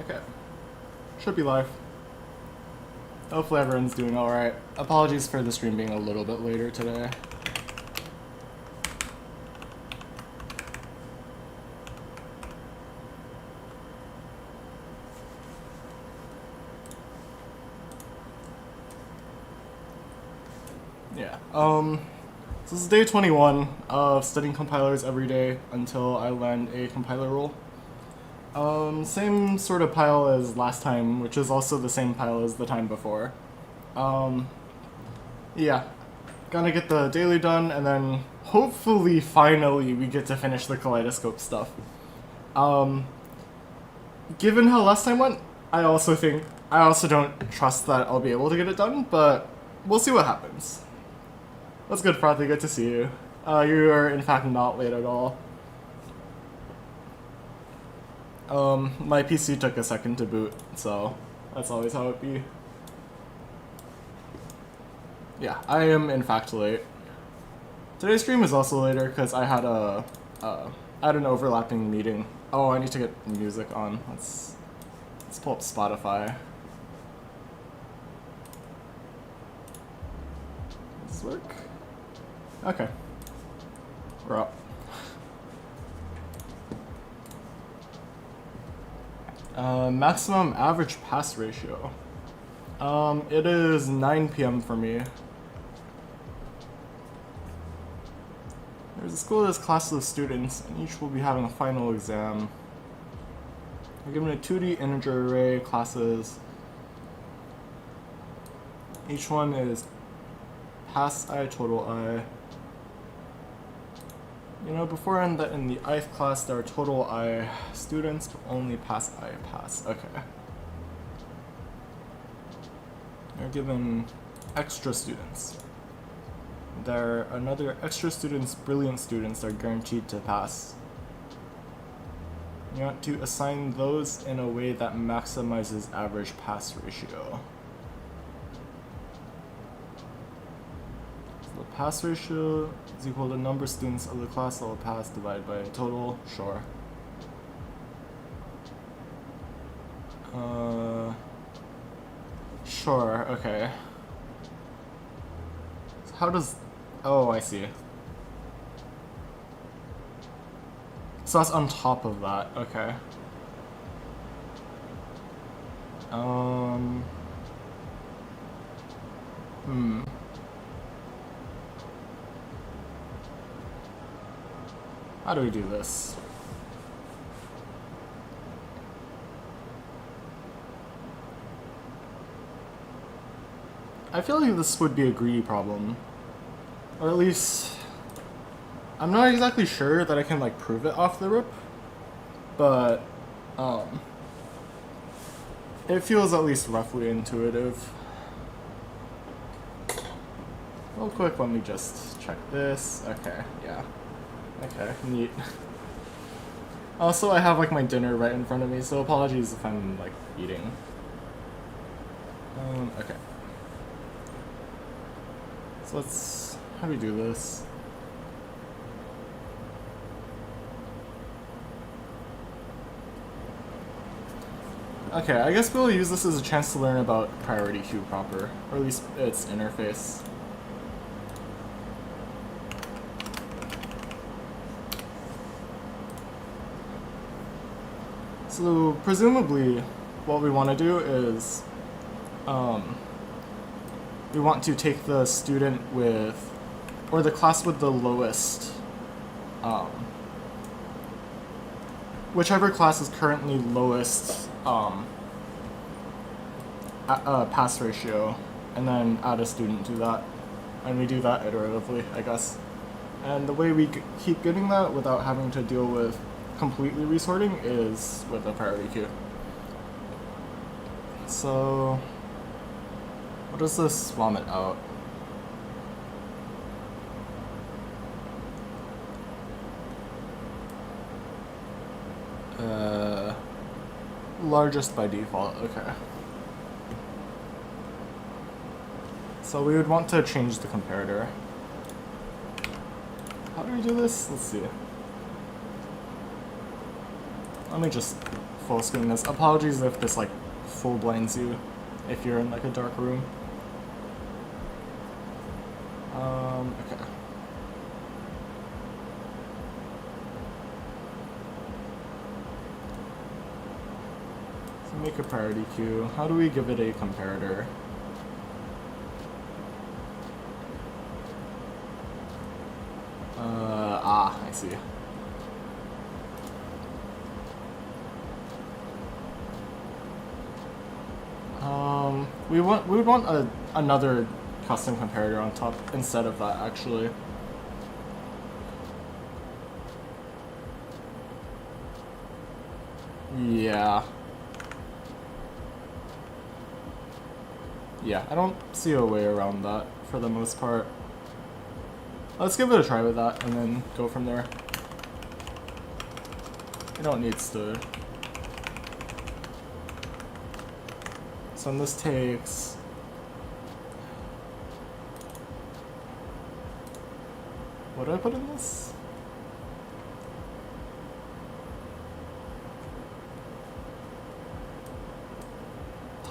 Okay. Should be live. Hopefully everyone's doing alright. Apologies for the stream being a little bit later today. Yeah. So this is day 21 of studying compilers every day until I land a compiler role. Same sort of pile as last time, which is also the same pile as the time before. Yeah. Gonna get the daily done, and then hopefully, finally, we get to finish the kaleidoscope stuff. Given how last time went, I also don't trust that I'll be able to get it done, but we'll see what happens. That's good, Frothy, good to see you. You are, in fact, not late at all. My PC took a second to boot, so that's always how it be. Yeah, I am in fact late. Today's stream is also later because I had an overlapping meeting. Oh, I need to get music on. Let's pull up Spotify. Does this work? Okay. We're up. Maximum average pass ratio. It is 9 p.m. for me. There's a school that has classes of students, and each will be having a final exam. We're given a 2D integer array classes. Each one is pass I, total I. You know, before in the ith class, there are total I students, but only pass I pass. Okay. They're given extra students. There are another extra students, brilliant students, are guaranteed to pass. You want to assign those in a way that maximizes average pass ratio. So the pass ratio is equal to the number of students of the class that will pass divided by total. Sure. Sure, okay. So how does... Oh, I see. So that's on top of that, okay. How do we do this? I feel like this would be a greedy problem. Or at least... I'm not exactly sure that I can, like, prove it off the rip. But, it feels at least roughly intuitive. Real quick, let me just check this. Okay, yeah. Okay, neat. Also, I have, like, my dinner right in front of me, so apologies if I'm, like, eating. Okay. So let's... How do we do this? Okay, I guess we'll use this as a chance to learn about priority queue proper, or at least its interface. So presumably, what we want to do is, we want to take the student with, or the class with the lowest, whichever class is currently lowest, pass ratio, and then add a student to that. And we do that iteratively, I guess. And the way we keep getting that without having to deal with completely resorting is with a priority queue. So, what does this vomit out? Largest by default, okay. So we would want to change the comparator. How do we do this? Let's see. Let me just full screen this. Apologies if this like full blinds you if you're in like a dark room. Okay. So make a priority queue. How do we give it a comparator? I see. We would want another custom comparator on top instead of that, actually. Yeah. Yeah, I don't see a way around that for the most part. Let's give it a try with that and then go from there. You don't need to. So this takes. What do I put in this?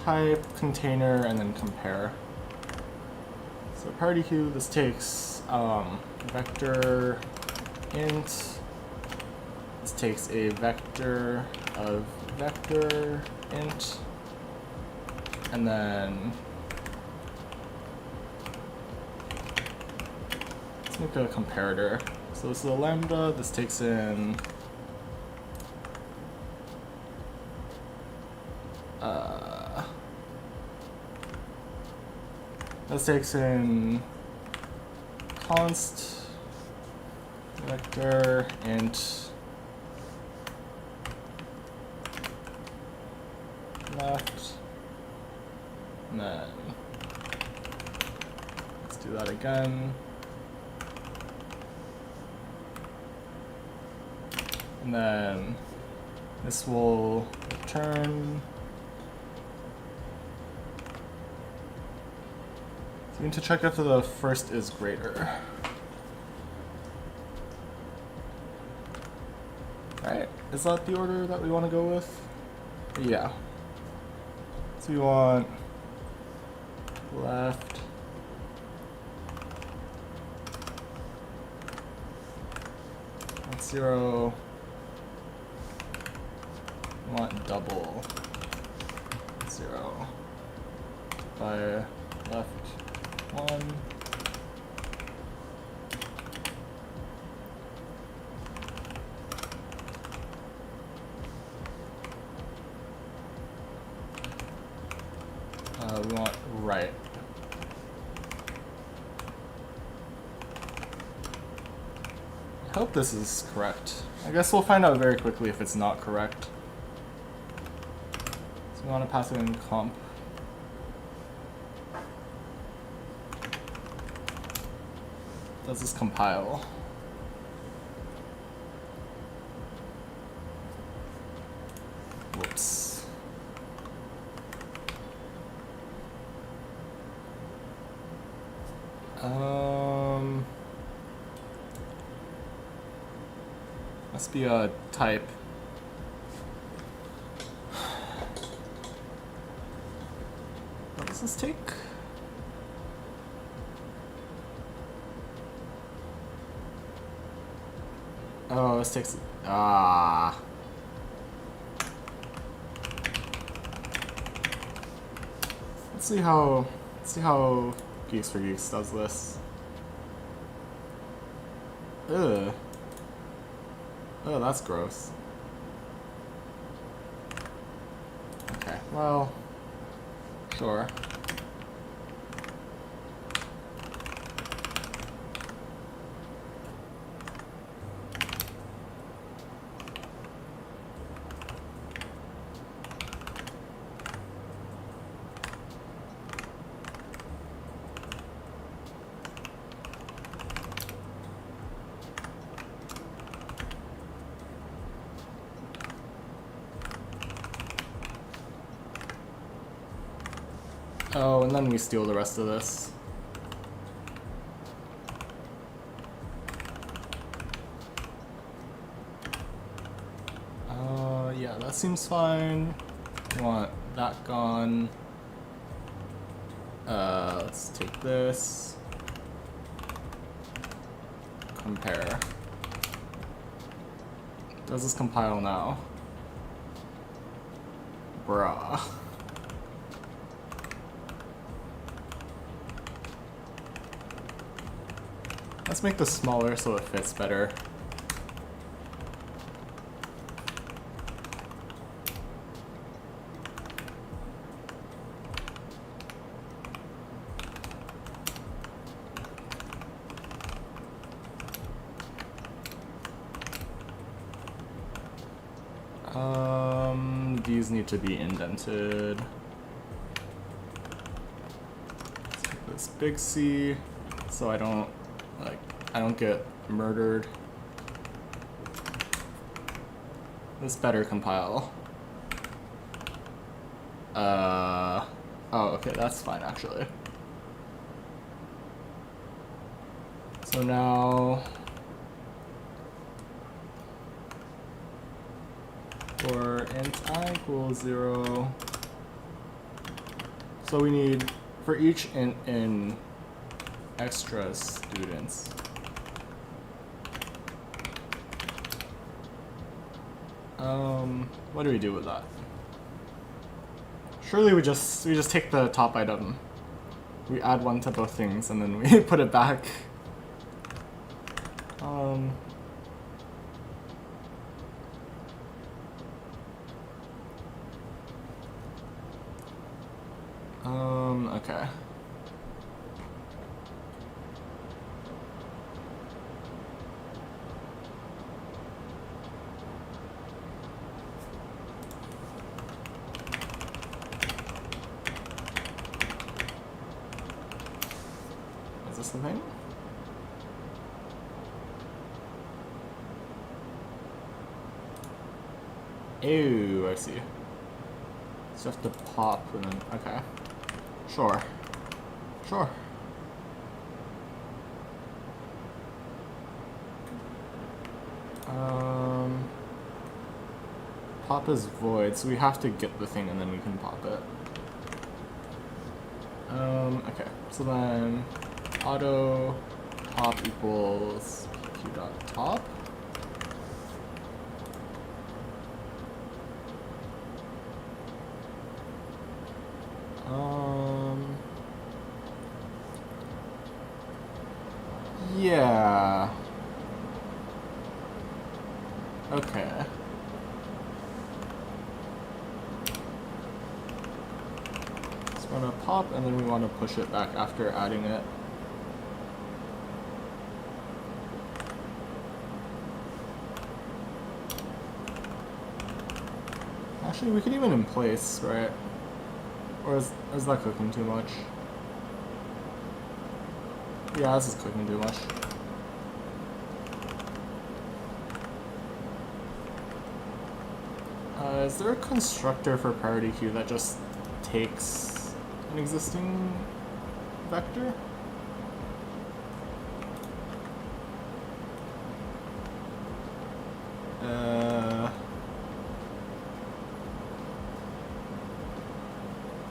Type, container, and then compare. So priority queue, this takes vector int. This takes a vector of vector int. And then let's make a comparator. So this is a lambda, this takes in this takes in const vector int left, and then let's do that again, and then this will return. So we need to check if the first is greater. Alright, is that the order that we want to go with? Yeah. So we want left, that's 0, we want double 0 by left 1. We want right. I hope this is correct. I guess we'll find out very quickly if it's not correct. So we want to pass it in comp. Does this compile? Whoops. Must be a type. What does this take? Oh, this takes. Let's see how Geeks for Geeks does this. Ugh. Oh, that's gross. Okay, well, sure. Oh, and then we steal the rest of this. yeah, that seems fine. We want that gone. Let's take this. Compare. Does this compile now? Bruh. Let's make this smaller so it fits better. These need to be indented. Let's take this big C so I don't get murdered. This better compile. Oh, okay, that's fine actually. So now for int I equals 0. So we need, for each int in extra students, what do we do with that? Surely we just take the top item, we add 1 to both things, and then we put it back. Okay. Is this the thing? Ew, I see. So you have to pop and then, okay. Sure. Sure. Pop is void, so we have to get the thing and then we can pop it. Okay, so then auto pop equals q.top. Yeah. Okay. So we want to pop and then we want to push it back after adding it. Actually, we could even in place, right? Or is that cooking too much? Yeah, this is cooking too much. Is there a constructor for priority queue that just takes an existing vector?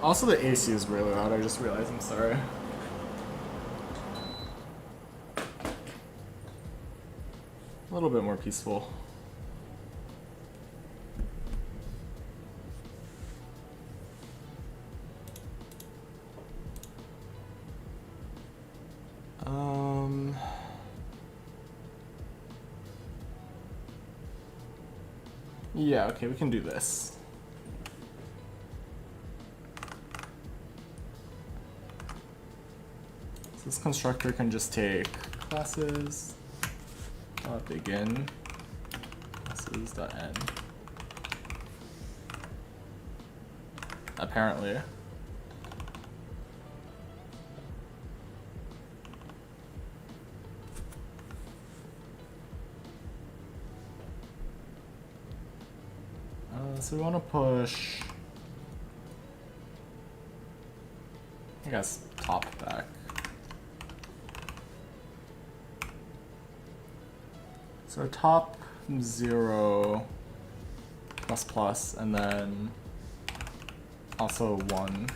Also, the AC is really loud, I just realized, I'm sorry. A little bit more peaceful. Yeah, okay, we can do this. So this constructor can just take classes, begin, classes.end. Apparently. So we want to push, I guess, top back. So top 0, plus plus, and then also 1.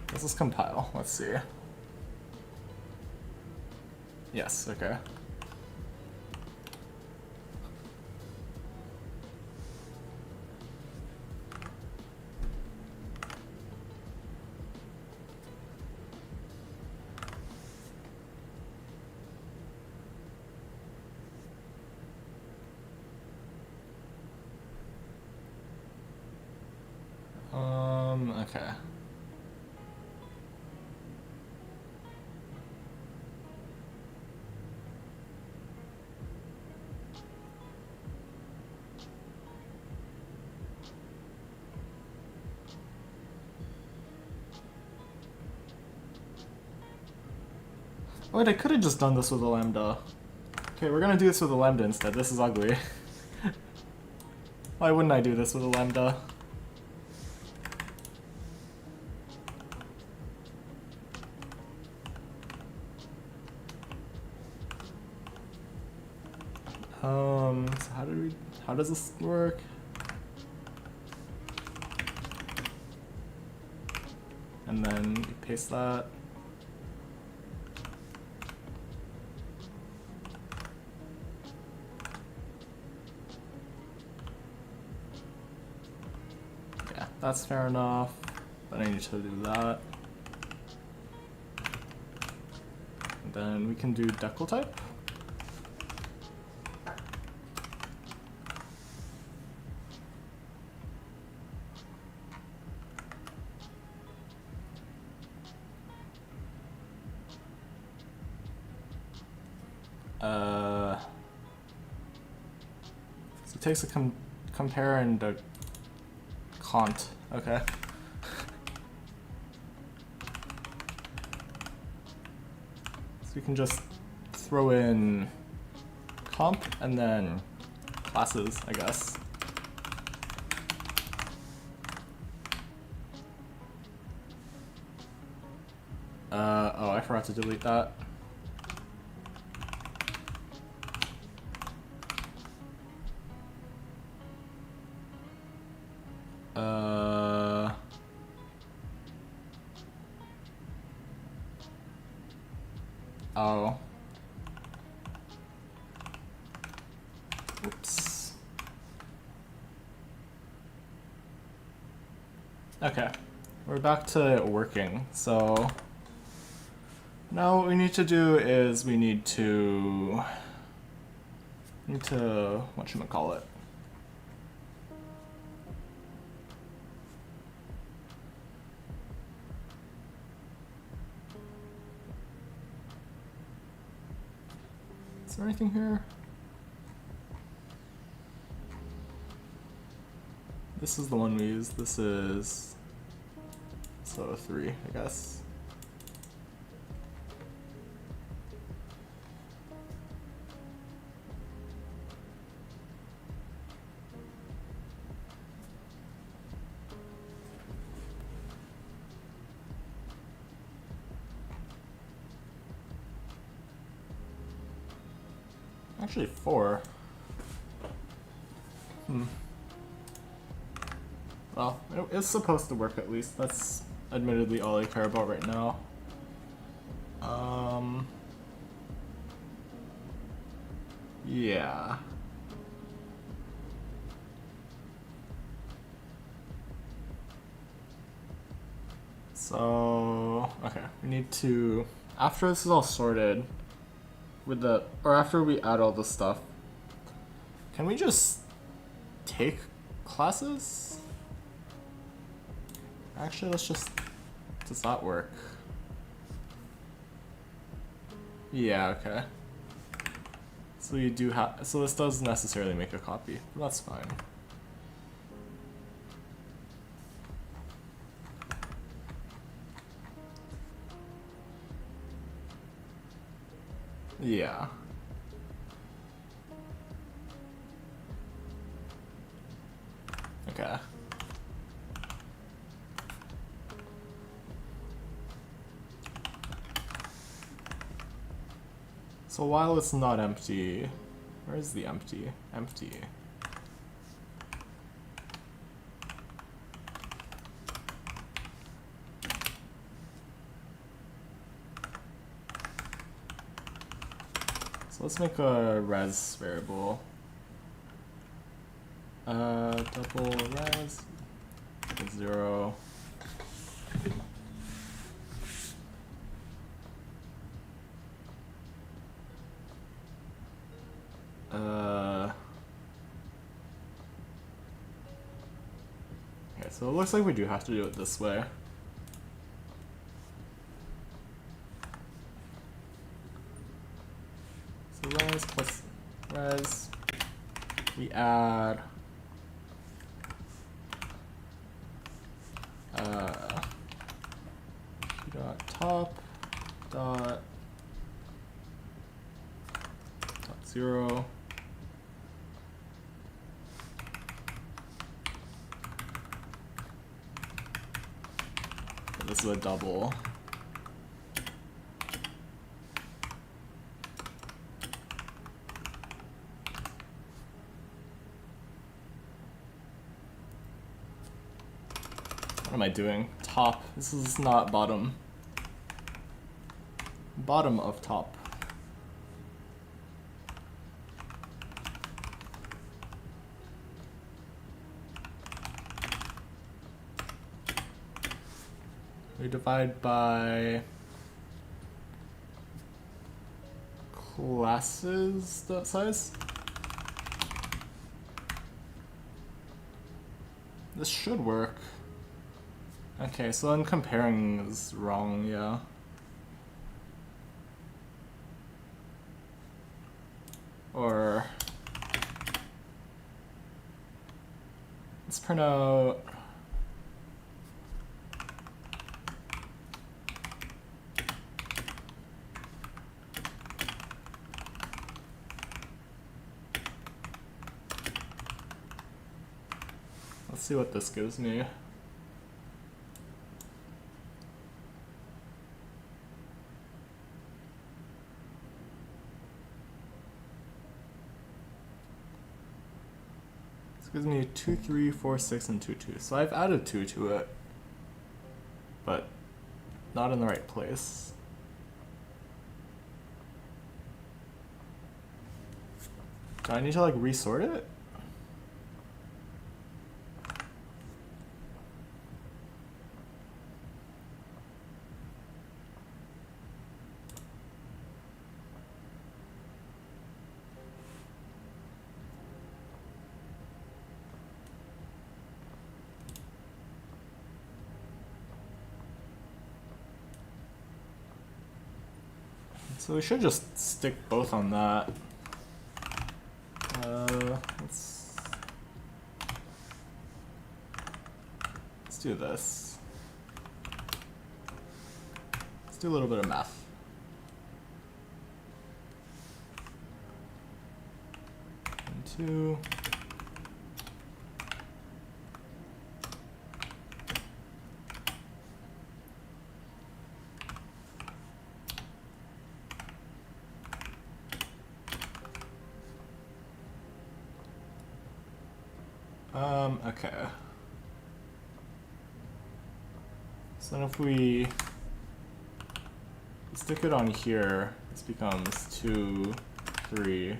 Does this compile? Let's see. Yes, okay. Okay. Wait, I could have just done this with a lambda. Okay, we're gonna do this with a lambda instead. This is ugly. Why wouldn't I do this with a lambda? So how does this work? And then we paste that. Yeah, that's fair enough. But I need to do that. And then we can do decal type. So it takes a compare and a cont. Okay. So we can just throw in comp and then classes, I guess. Oh, I forgot to delete that. Oh. Oops. Okay, we're back to working. So now what we need to do is we need to whatchamacallit? Is there anything here? This is the one we use. This is so 3, I guess. Actually 4. Well, it's supposed to work at least. That's admittedly all I care about right now. Yeah. So, okay, we need to, after this is all sorted, after we add all the stuff, can we just take classes? Actually, does that work? Yeah, okay. So so this does necessarily make a copy, but that's fine. Yeah. Okay. So while it's not empty, where is the empty? Empty. So let's make a res variable. Double res 0. Okay, so it looks like we do have to do it this way. So res plus res, we add dot top dot 0. This is a double. What am I doing? Top. This is not bottom. Bottom of top. We divide by classes dot size. This should work. Okay, so then comparing is wrong, yeah. Or let's print out let's see what this gives me. Gives me 2, 3, 4, 6, and 2, 2. So I've added 2 to it, but not in the right place. Do I need to like resort it? So we should just stick both on that. Let's do this. Let's do a little bit of math. And 2. Okay. So then if we stick it on here, this becomes 2, 3. Yeah,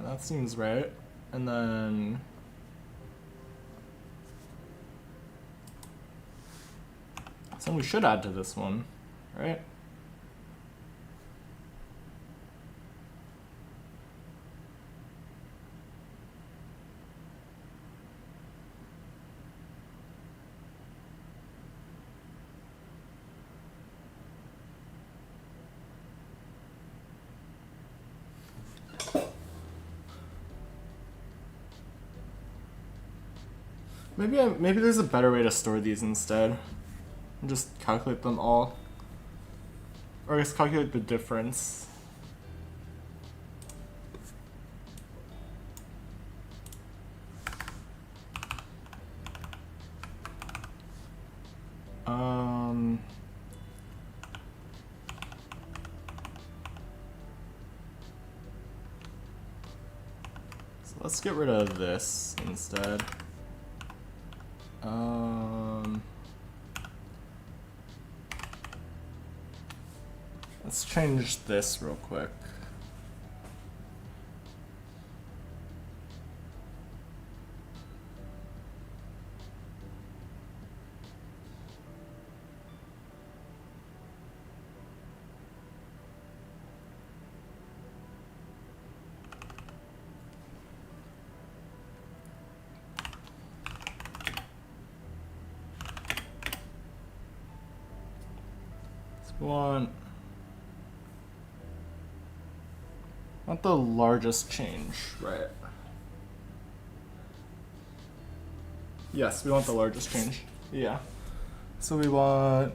that seems right. And then so we should add to this one, right? Maybe there's a better way to store these instead. And just calculate them all. Or just calculate the difference. let's get rid of this instead. Let's change this real quick. Want the largest change, right? Yes, we want the largest change. Yeah. So we want,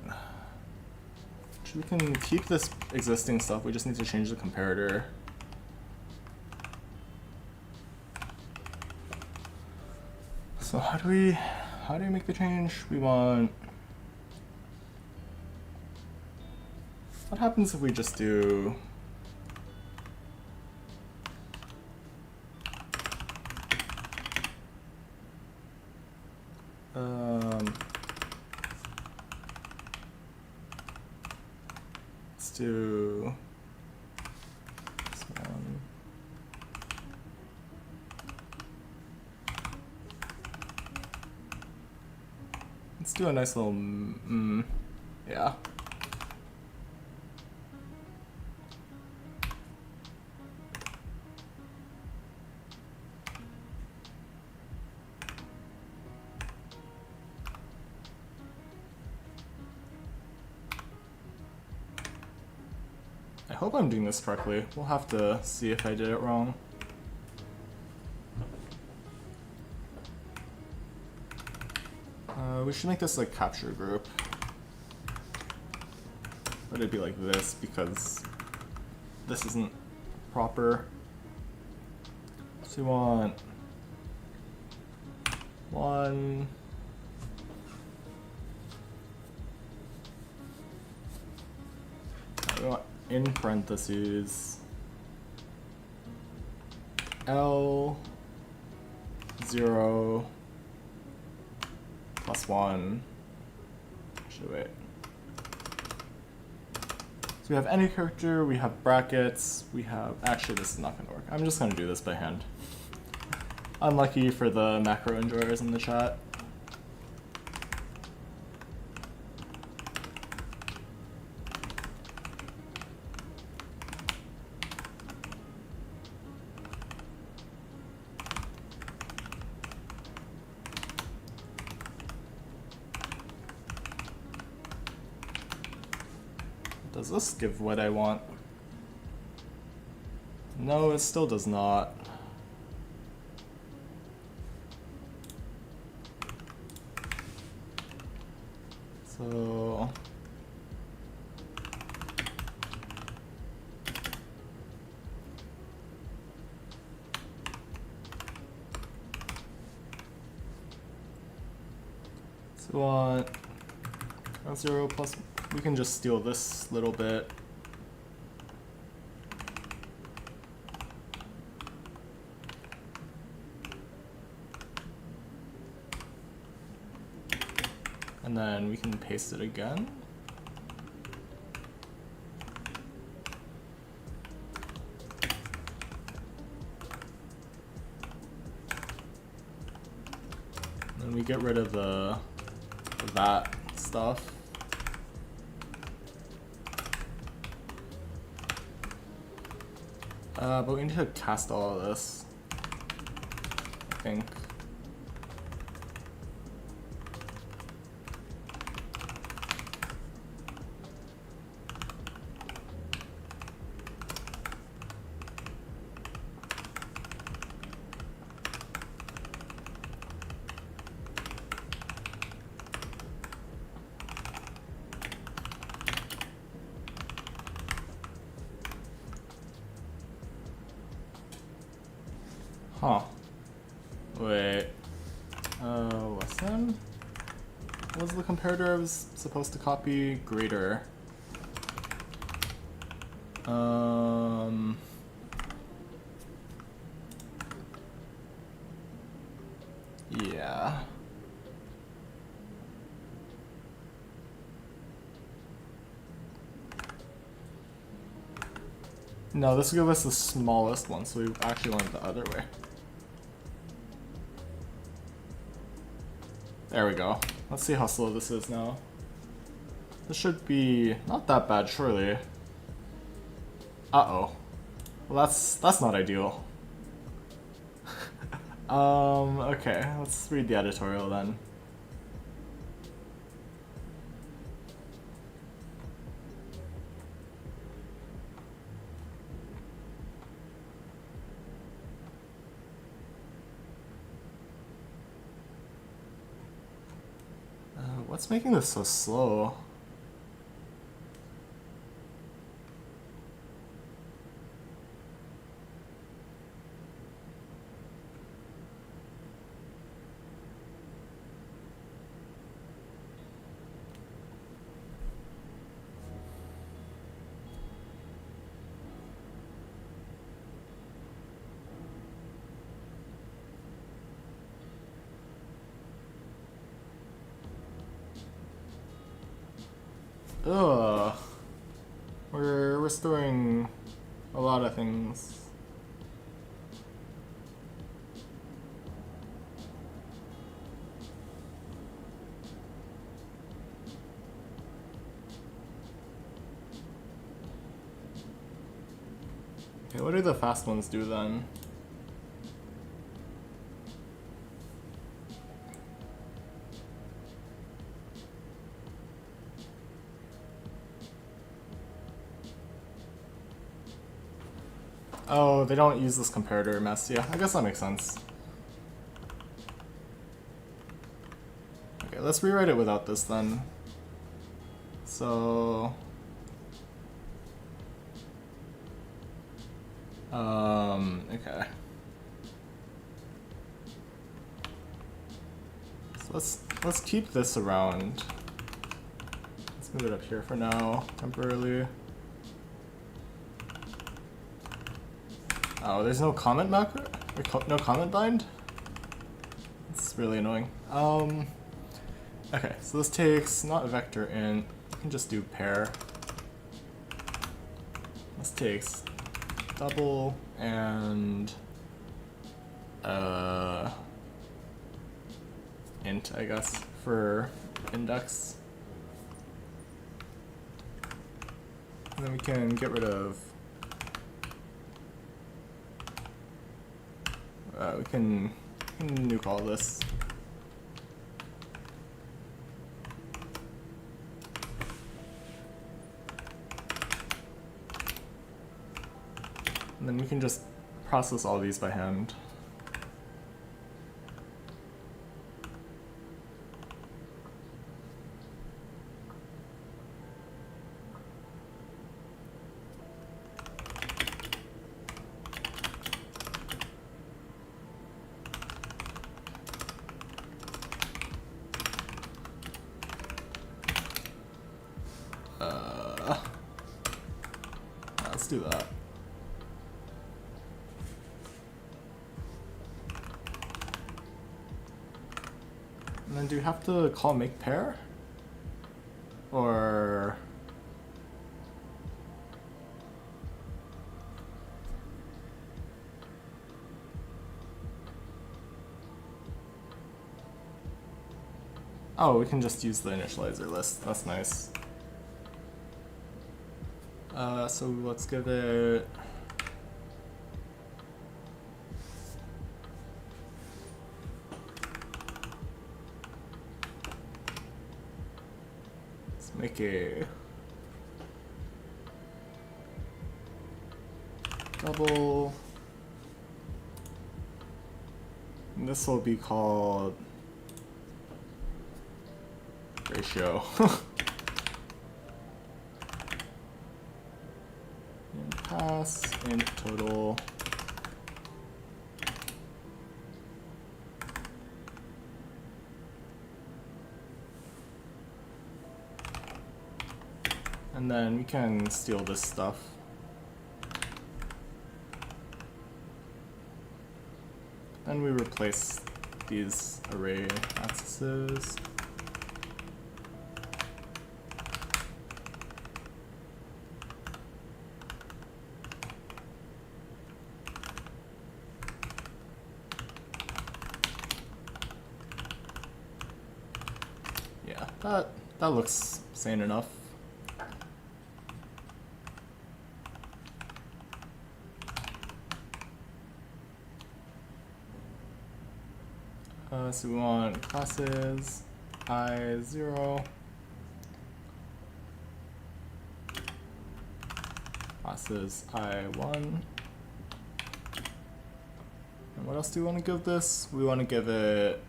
we can keep this existing stuff, we just need to change the comparator. So how do we make the change? We want, what happens if we just do let's do this one. Let's do a nice little yeah. I hope I'm doing this correctly. We'll have to see if I did it wrong. We should make this like capture group. But it'd be like this because this isn't proper. So we want one. We want in parentheses L 0 plus 1. Actually, wait. So we have any character, we have brackets, we have. Actually, this is not going to work. I'm just going to do this by hand. Unlucky for the macro enjoyers in the chat. Does this give what I want? No, it still does not. So we want 0 plus. We can just steal this little bit. And then we can paste it again. And then we get rid of that stuff. But we need to cast all of this, I think. Huh. Wait. Listen. What was the comparator I was supposed to copy? Greater. No, this will give us the smallest one, so we actually want it the other way. There we go. Let's see how slow this is now. This should be not that bad, surely. Uh-oh. Well, that's not ideal. Okay, let's read the editorial then. What's making this so slow? Ugh. We're restoring a lot of things. Okay, what do the fast ones do then? Oh, they don't use this comparator mess. Yeah, I guess that makes sense. Okay, let's rewrite it without this then. So... okay. So let's keep this around. Let's move it up here for now, temporarily. Oh, there's no comment macro? Or no comment bind? It's really annoying. Okay, so this takes not vector int. We can just do pair. This takes double and int, I guess, for index. And then we can get rid of we can nuke all this. And then we can just process all these by hand. Let's do that. And then do you have to call make pair? Or... oh, we can just use the initializer list. That's nice. So let's give it... let's make a double. And this will be called ratio. And pass int total. And then we can steal this stuff. Then we replace these array accesses. That looks sane enough. So we want classes I0, classes I1. And what else do we want to give this? We want to give it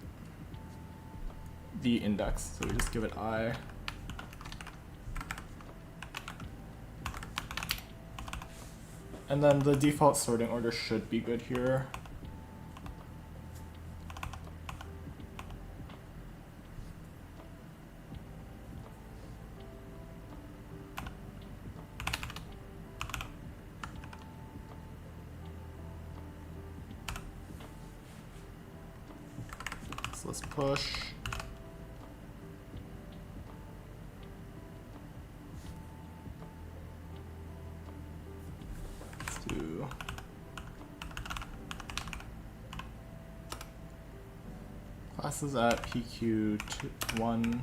the index, so we just give it I. And then the default sorting order should be good here. So let's push. Let's do classes at PQ1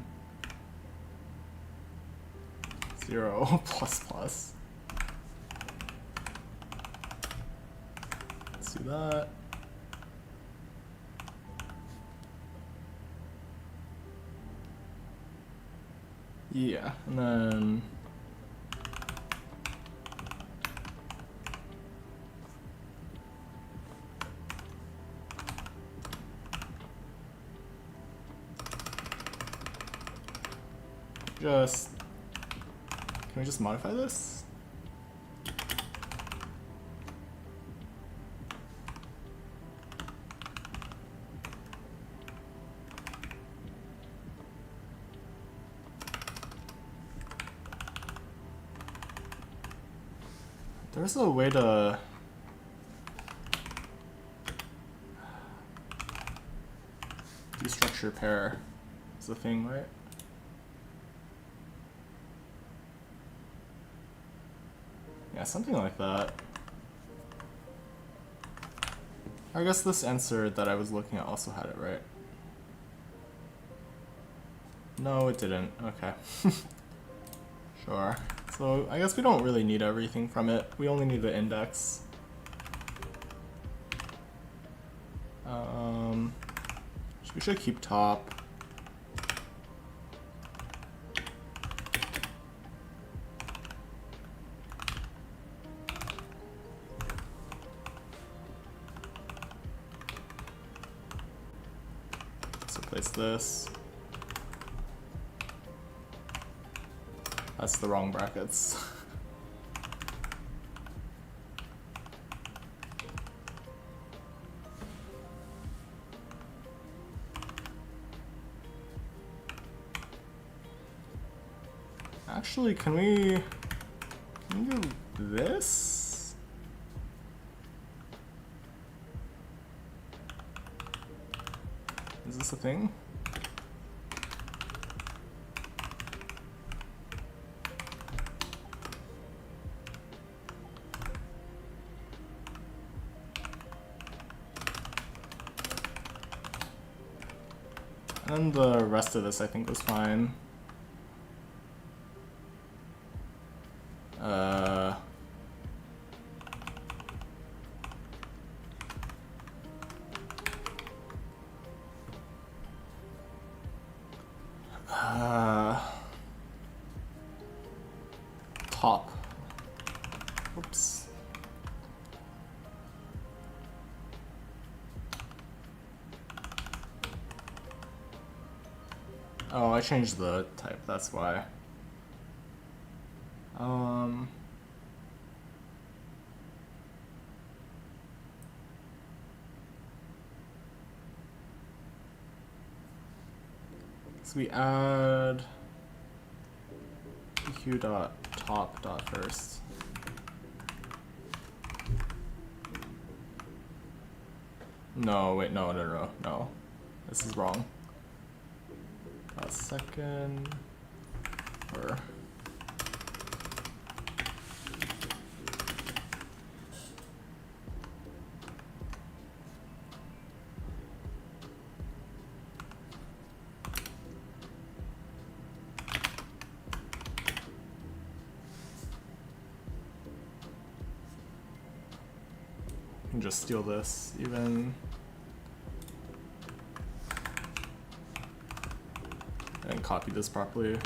0 plus plus. Let's do that. Yeah, and then can we just modify this? There's a way to destructure pair is the thing, right? Yeah, something like that. I guess this answer that I was looking at also had it right. No, it didn't. Okay. Sure. So I guess we don't really need everything from it. We only need the index. We should keep top. So place this. That's the wrong brackets. Actually, can we do this? Is this a thing? And the rest of this I think was fine. Top. Oops. Oh, I changed the type, that's why. So we add pq.top.first. No, wait, no. This is wrong. Second, or can just steal this even. And copy this properly.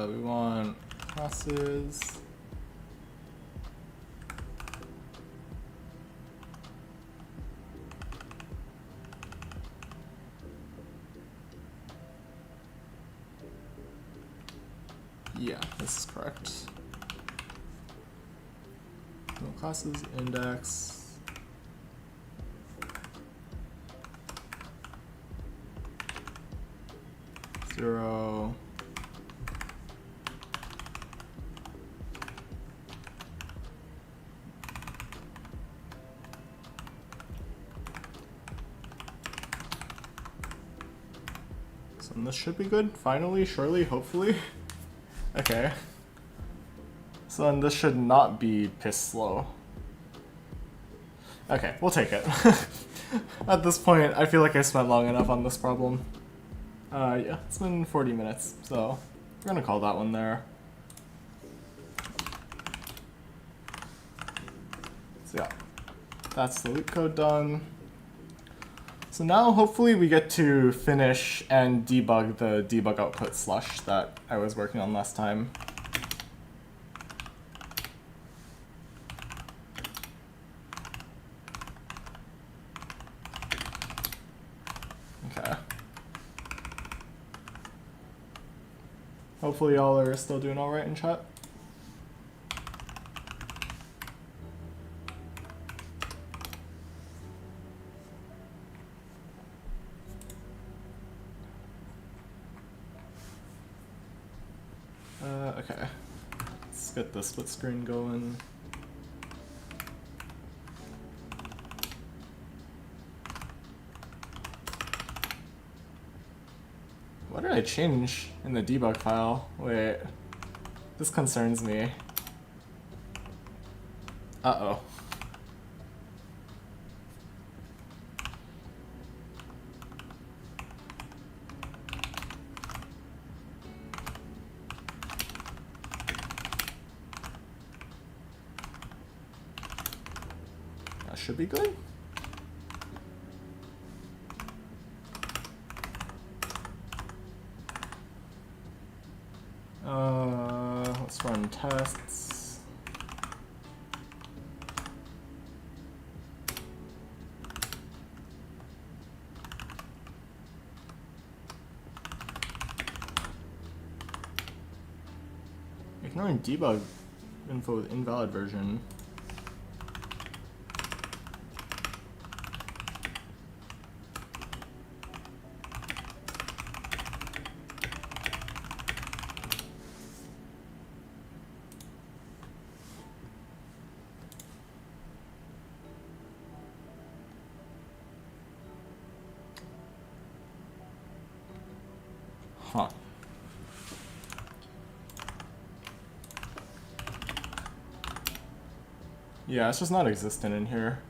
We want classes. Yeah, this is correct. No classes, index. Zero. So this should be good, finally, surely, hopefully. Okay. So then this should not be piss slow. Okay, we'll take it. At this point, I feel like I spent long enough on this problem. Yeah, it's been 40 minutes, so we're gonna call that one there. So yeah, that's the leetcode done. So now hopefully we get to finish and debug the debug output slush that I was working on last time. Okay. Hopefully y'all are still doing alright in chat. Okay, let's get the split screen going. What did I change in the debug file? Wait, this concerns me. Uh-oh. That should be good. Let's run tests. Ignoring debug info with invalid version. Huh. Yeah, it's just not existent in here.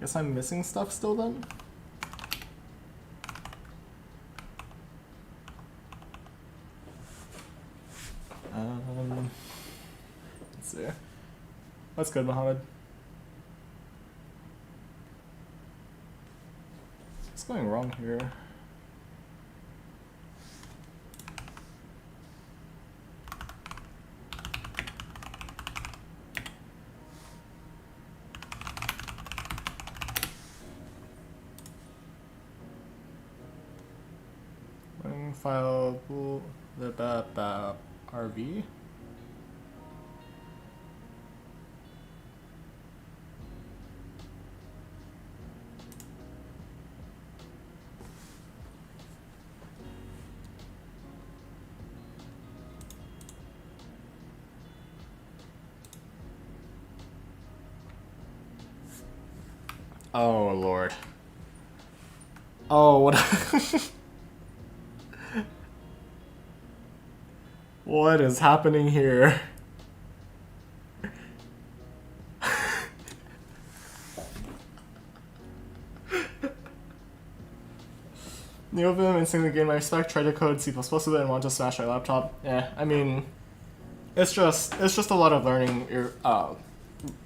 Guess I'm missing stuff still then? Let's see. That's good, Mohammed. What's going wrong here? File the RV. Oh Lord. Oh, what? What is happening here? Neovim instantly gained my respect, tried to code C++ with it and wanted to smash my laptop. Yeah, I mean, it's just a lot of learning,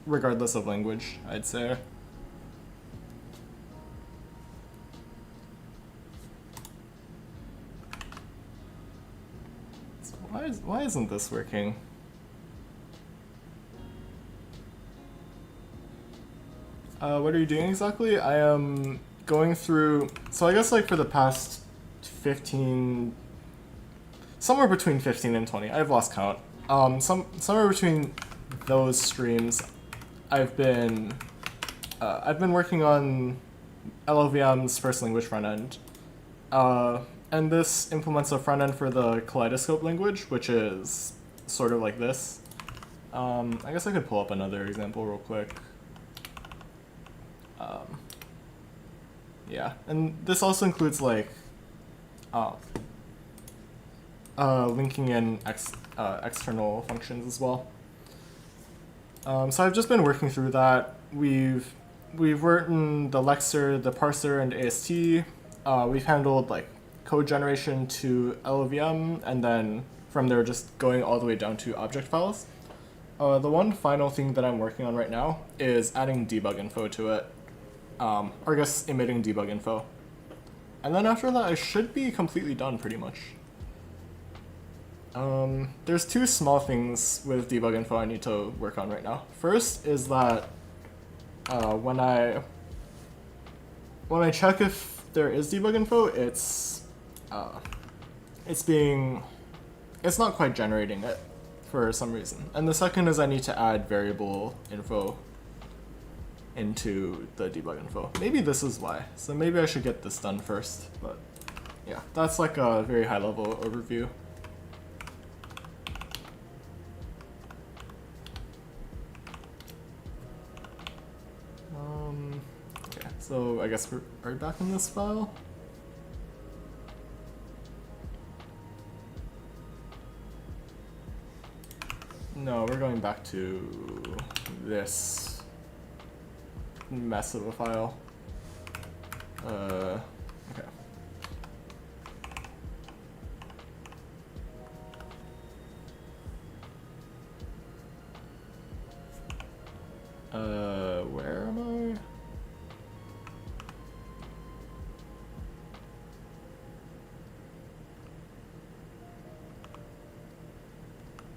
regardless of language, I'd say. So why isn't this working? What are you doing exactly? I am going through, so I guess like for the past 15, somewhere between 15 and 20, I've lost count. Somewhere between those streams, I've been working on LLVM's first language front end. And this implements a front end for the kaleidoscope language, which is sort of like this. I guess I could pull up another example real quick. Yeah, and this also includes like linking in external functions as well. So I've just been working through that. We've written the lexer, the parser, and AST. We've handled like code generation to LLVM, and then from there just going all the way down to object files. The one final thing that I'm working on right now is adding debug info to it, or I guess emitting debug info. And then after that, I should be completely done pretty much. There's two small things with debug info I need to work on right now. First is that when I check if there is debug info, it's not quite generating it for some reason. And the second is I need to add variable info into the debug info. Maybe this is why. So maybe I should get this done first. But yeah, that's like a very high level overview. Okay, so I guess we're back in this file. No, we're going back to this mess of a file. Okay. Where am I?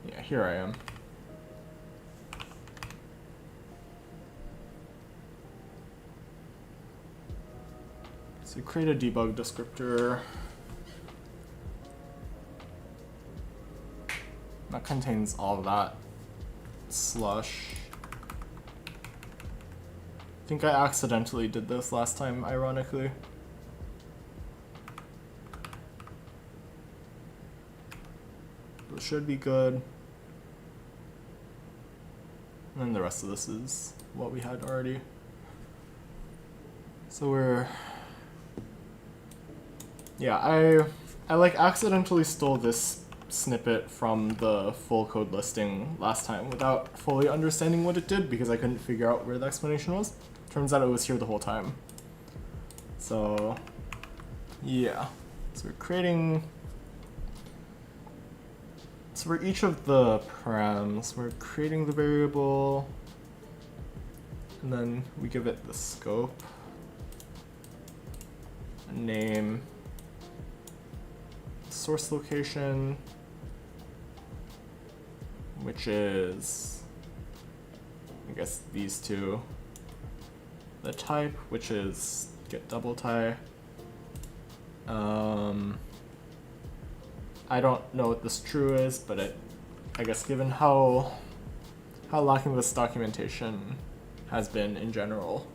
Yeah, here I am. So create a debug descriptor that contains all of that slush. I think I accidentally did this last time, ironically. It should be good. And then the rest of this is what we had already. So yeah, I like accidentally stole this snippet from the full code listing last time without fully understanding what it did because I couldn't figure out where the explanation was. Turns out it was here the whole time. So yeah, so we're creating, so for each of the params, we're creating the variable and then we give it the scope, a name, source location, which is, I guess, these two. The type, which is get double tie. I don't know what this true is, but I guess given how lacking this documentation has been in general,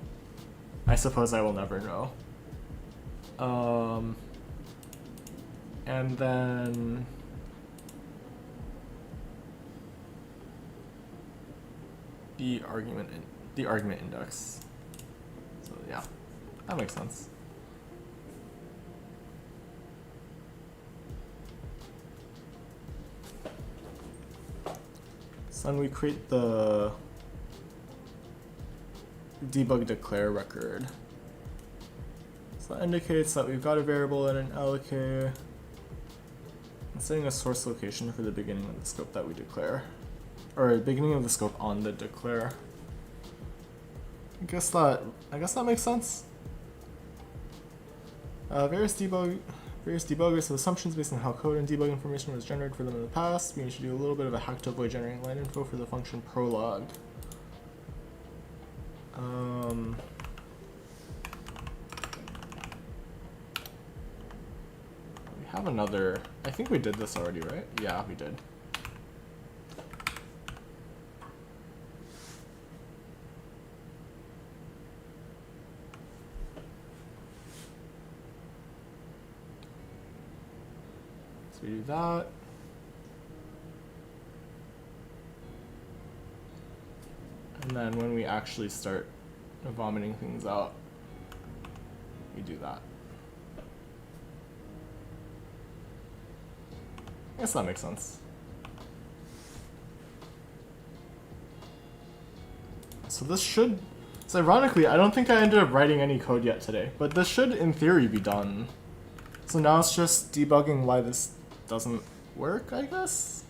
I suppose I will never know. And then the argument index. So yeah, that makes sense. So then we create the debug declare record. So that indicates that we've got a variable in an LK. And setting a source location for the beginning of the scope that we declare. Or the beginning of the scope on the declare. I guess that makes sense. Various debuggers have assumptions based on how code and debug information was generated for them in the past. We should do a little bit of a hack to avoid generating line info for the function prolog. We have another. I think we did this already, right? Yeah, we did. So we do that. And then when we actually start vomiting things out, we do that. I guess that makes sense. So this should, so ironically, I don't think I ended up writing any code yet today, but this should in theory be done. So now it's just debugging why this doesn't work, I guess?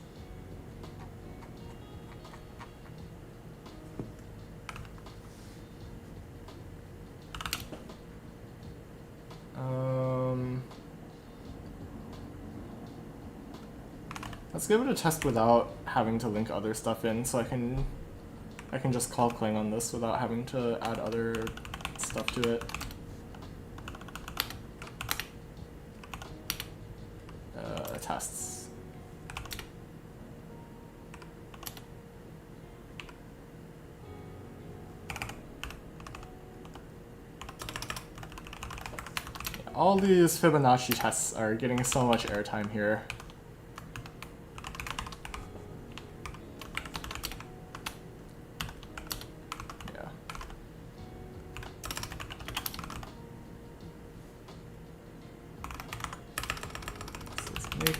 Let's give it a test without having to link other stuff in, so I can just call clang on this without having to add other stuff to it. Tests. Yeah, all these Fibonacci tests are getting so much airtime here.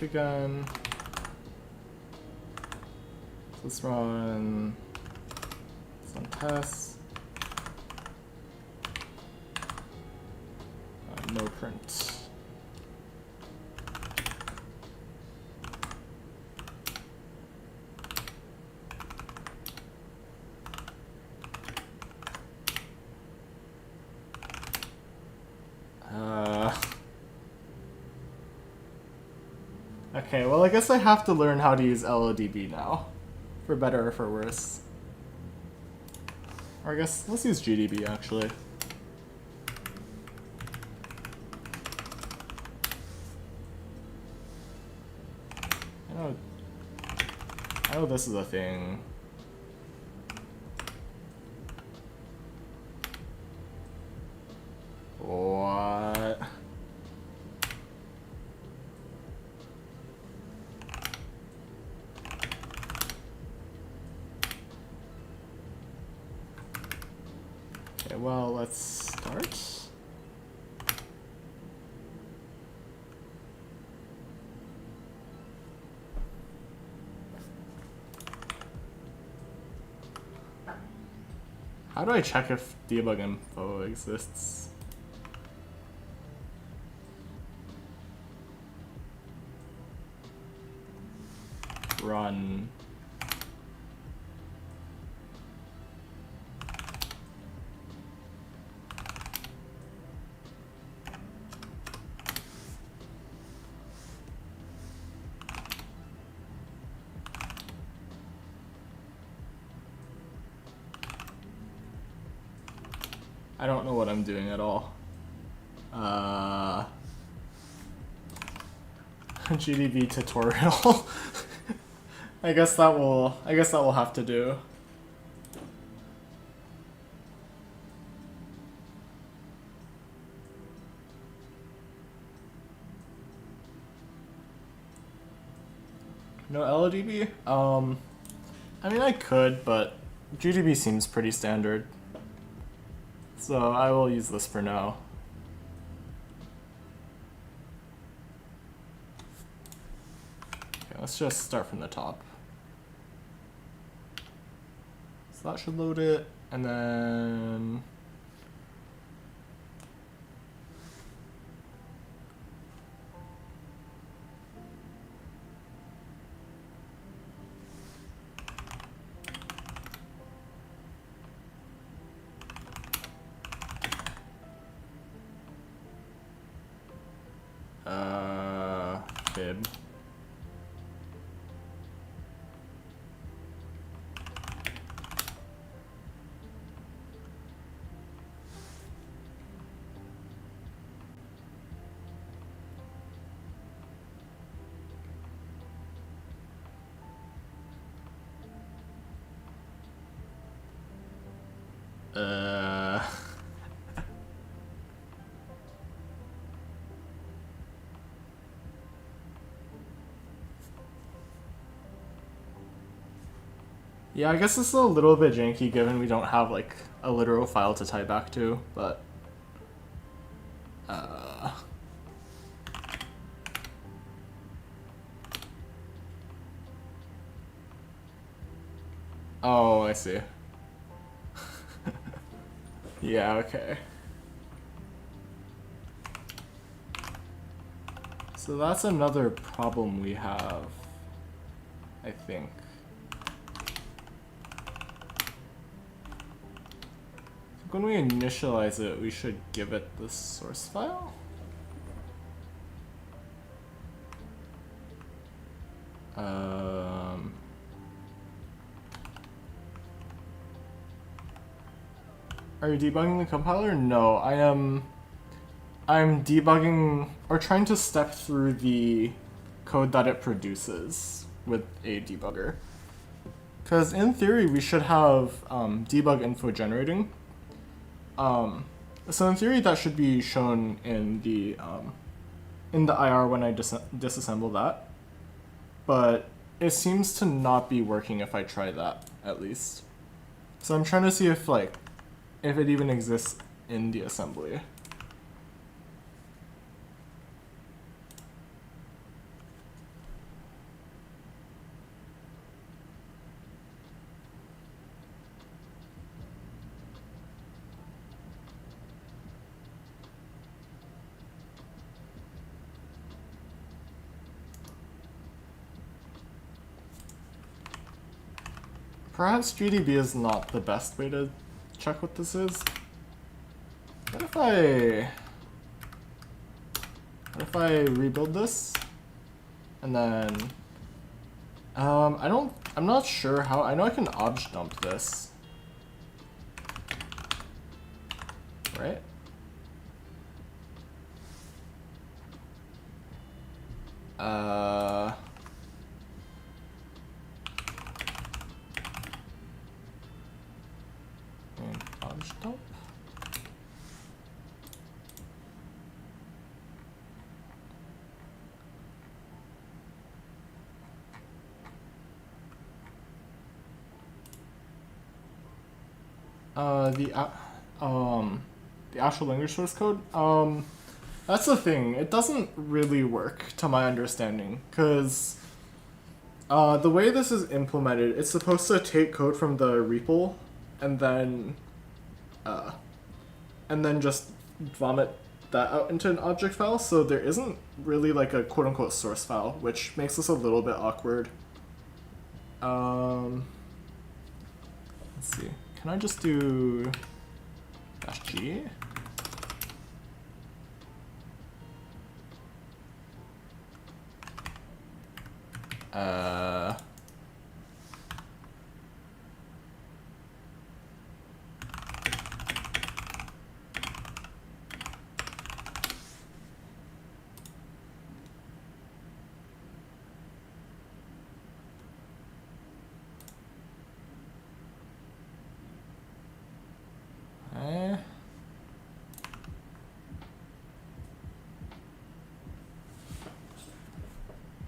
Again. So let's run some tests. No print. Okay, well I guess I have to learn how to use LODB now, for better or for worse. Or I guess, let's use GDB actually. I know this is a thing. What? Okay, well, let's start. How do I check if debug info exists? Run. I don't know what I'm doing at all. GDB tutorial. I guess that will have to do. No LODB? I mean I could, but GDB seems pretty standard. So I will use this for now. Okay, let's just start from the top. So that should load it, and then fib. Yeah, I guess this is a little bit janky given we don't have like a literal file to tie back to, but oh, I see. Yeah, okay. So that's another problem we have, I think. When we initialize it, we should give it the source file. Are you debugging the compiler? No, I'm debugging or trying to step through the code that it produces with a debugger. Because in theory, we should have debug info generating. So in theory, that should be shown in the IR when I disassemble that. But it seems to not be working if I try that, at least. So I'm trying to see if it even exists in the assembly. Perhaps GDB is not the best way to check what this is. What if I rebuild this? And then I'm not sure how. I know I can obj dump this. Right? Obj dump. The actual language source code. That's the thing. It doesn't really work, to my understanding, because the way this is implemented, it's supposed to take code from the REPL and then just vomit that out into an object file. So there isn't really like a quote-unquote source file, which makes this a little bit awkward. Let's see. Can I just do -G?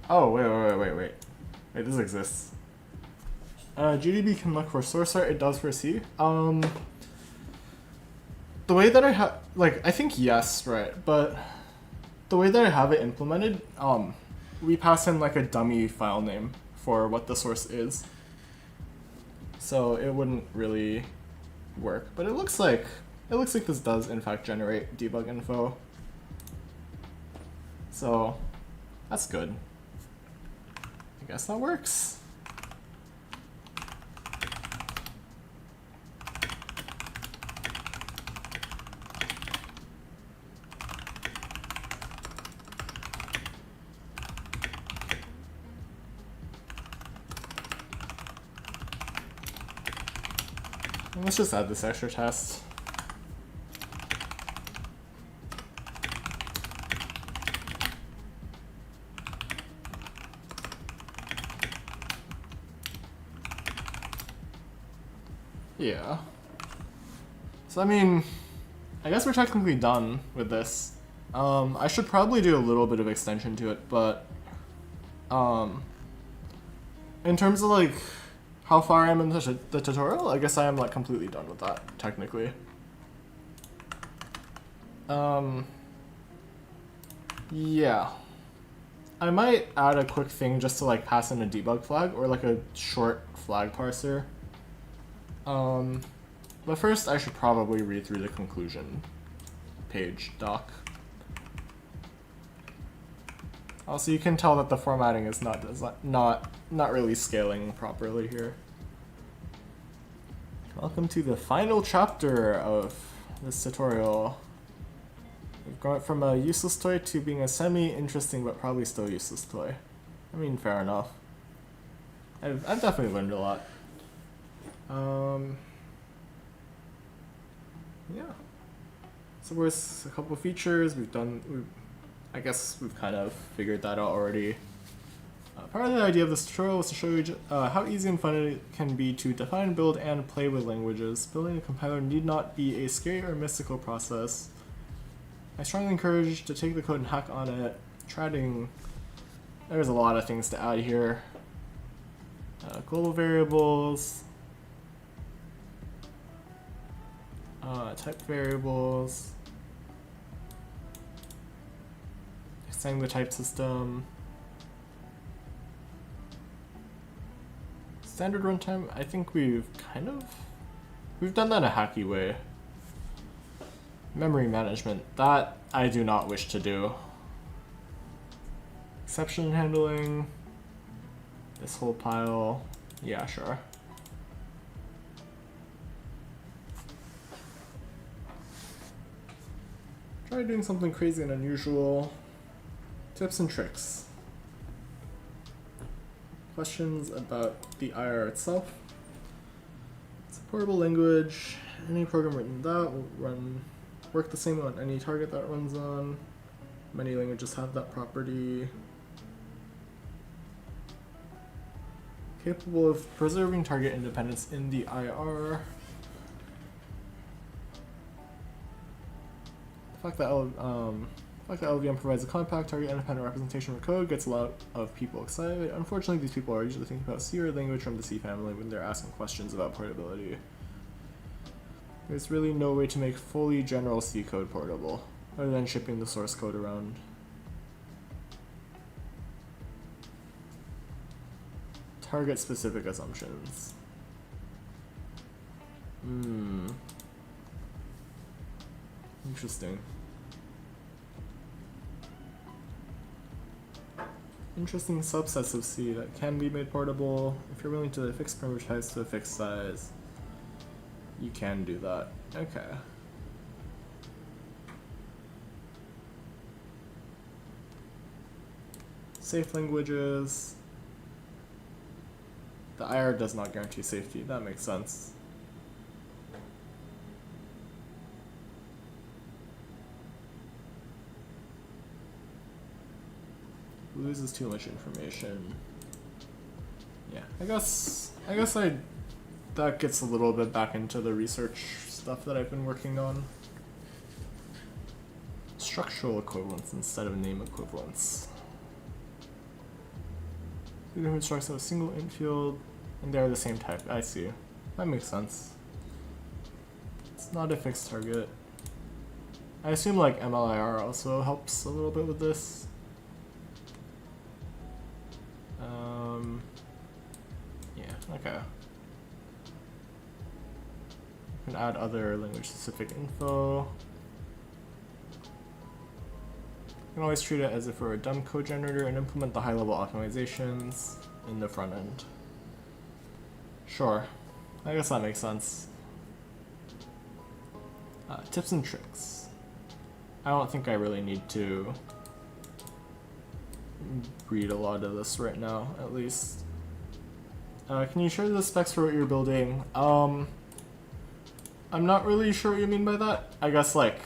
Oh, wait, this exists. GDB can look for source art, it does for C. The way that I have, I think yes, right, but the way that I have it implemented, we pass in a dummy file name for what the source is. So it wouldn't really work, but it looks like this does in fact generate debug info. So that's good. I guess that works. Let's just add this extra test. Yeah. So I mean, I guess we're technically done with this. I should probably do a little bit of extension to it, but in terms of like how far I am in the tutorial, I guess I am like completely done with that, technically. Yeah. I might add a quick thing just to like pass in a debug flag or like a short flag parser. But first I should probably read through the conclusion page doc. Also, you can tell that the formatting is not really scaling properly here. Welcome to the final chapter of this tutorial. We've gone from a useless toy to being a semi-interesting but probably still useless toy. I mean, fair enough. I've definitely learned a lot. Yeah. So there's a couple features I guess we've kind of figured that out already. Part of the idea of this tutorial was to show you how easy and fun it can be to define, build, and play with languages. Building a compiler need not be a scary or mystical process. I strongly encourage you to take the code and hack on it. There's a lot of things to add here. Global variables, type variables, extending the type system, standard runtime. I think we've done that in a hacky way. Memory management, that I do not wish to do. Exception handling, this whole pile, yeah, sure. Try doing something crazy and unusual. Tips and tricks. Questions about the IR itself. It's a portable language. Any program written that will work the same on any target that runs on. Many languages have that property. Capable of preserving target independence in the IR. The fact that LLVM provides a compact, target-independent representation of code gets a lot of people excited. Unfortunately, these people are usually thinking about C or language from the C family when they're asking questions about portability. There's really no way to make fully general C code portable, other than shipping the source code around. Target-specific assumptions. Interesting. Interesting subsets of C that can be made portable. If you're willing to fix parameter types to a fixed size, you can do that. Okay. Safe languages. The IR does not guarantee safety. That makes sense. Loses too much information. Yeah, I guess that gets a little bit back into the research stuff that I've been working on. Structural equivalence instead of name equivalence. Two different structs have a single int field, and they are the same type. I see. That makes sense. It's not a fixed target. I assume like MLIR also helps a little bit with this. Yeah, okay. You can add other language-specific info. You can always treat it as if it were a dumb code generator and implement the high-level optimizations in the front end. Sure, I guess that makes sense. Tips and tricks. I don't think I really need to read a lot of this right now, at least. Can you share the specs for what you're building? I'm not really sure what you mean by that. I guess like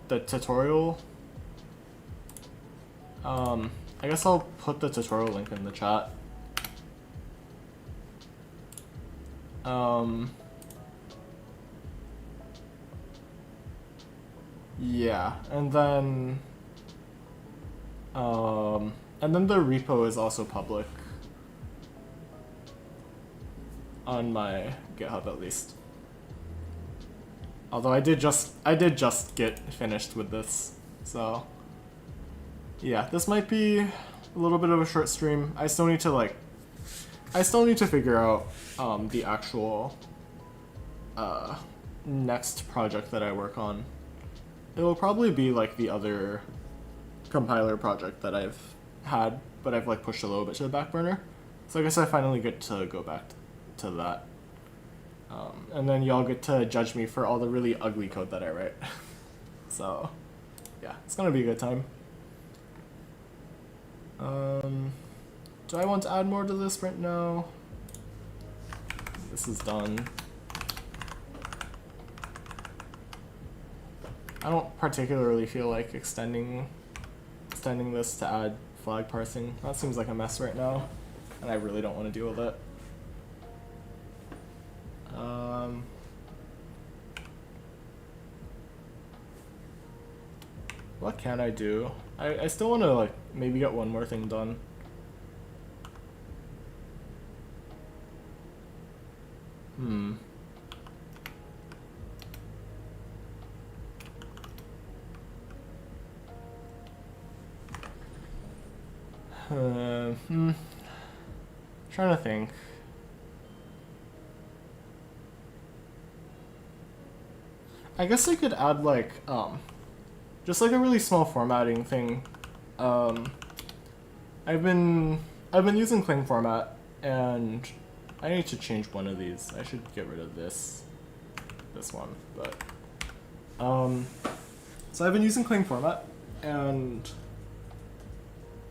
the tutorial. I guess I'll put the tutorial link in the chat. Yeah, and then the repo is also public on my GitHub at least. Although I did just get finished with this, so yeah, this might be a little bit of a short stream. I still need to figure out the actual next project that I work on. It will probably be like the other compiler project that I've had, but I've like pushed a little bit to the back burner. So I guess I finally get to go back to that. And then y'all get to judge me for all the really ugly code that I write. So yeah, it's gonna be a good time. Do I want to add more to this right now? This is done. I don't particularly feel like extending this to add flag parsing. That seems like a mess right now, and I really don't want to deal with it. What can I do? I still want to like maybe get one more thing done. Trying to think. I guess I could add like just like a really small formatting thing. I've been using clang-format, and I need to change one of these. I should get rid of this one, but so I've been using clang-format, and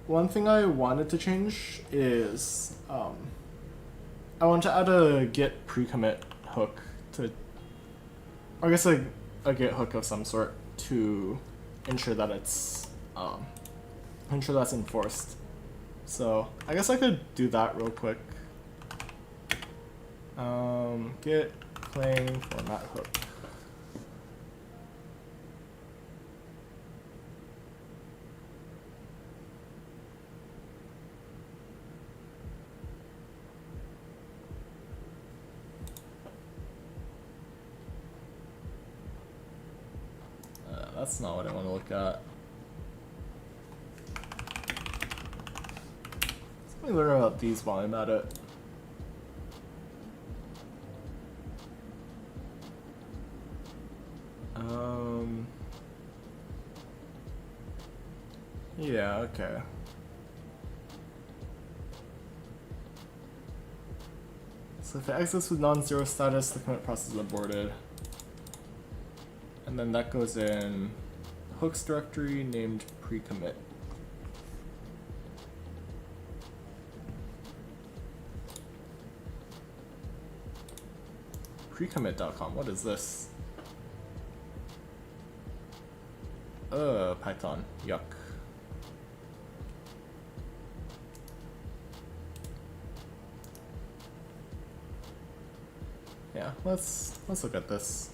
one thing I wanted to change is I want to add a git precommit hook to, or I guess a git hook of some sort to ensure that it's ensure that's enforced. So I guess I could do that real quick. Git clang-format hook. That's not what I want to look at. Let me learn about these while I'm at it. Yeah, okay. So if it exits with non-zero status, the commit process is aborted. And then that goes in hooks directory named precommit. Precommit.com, what is this? Python, yuck. Yeah, let's look at this.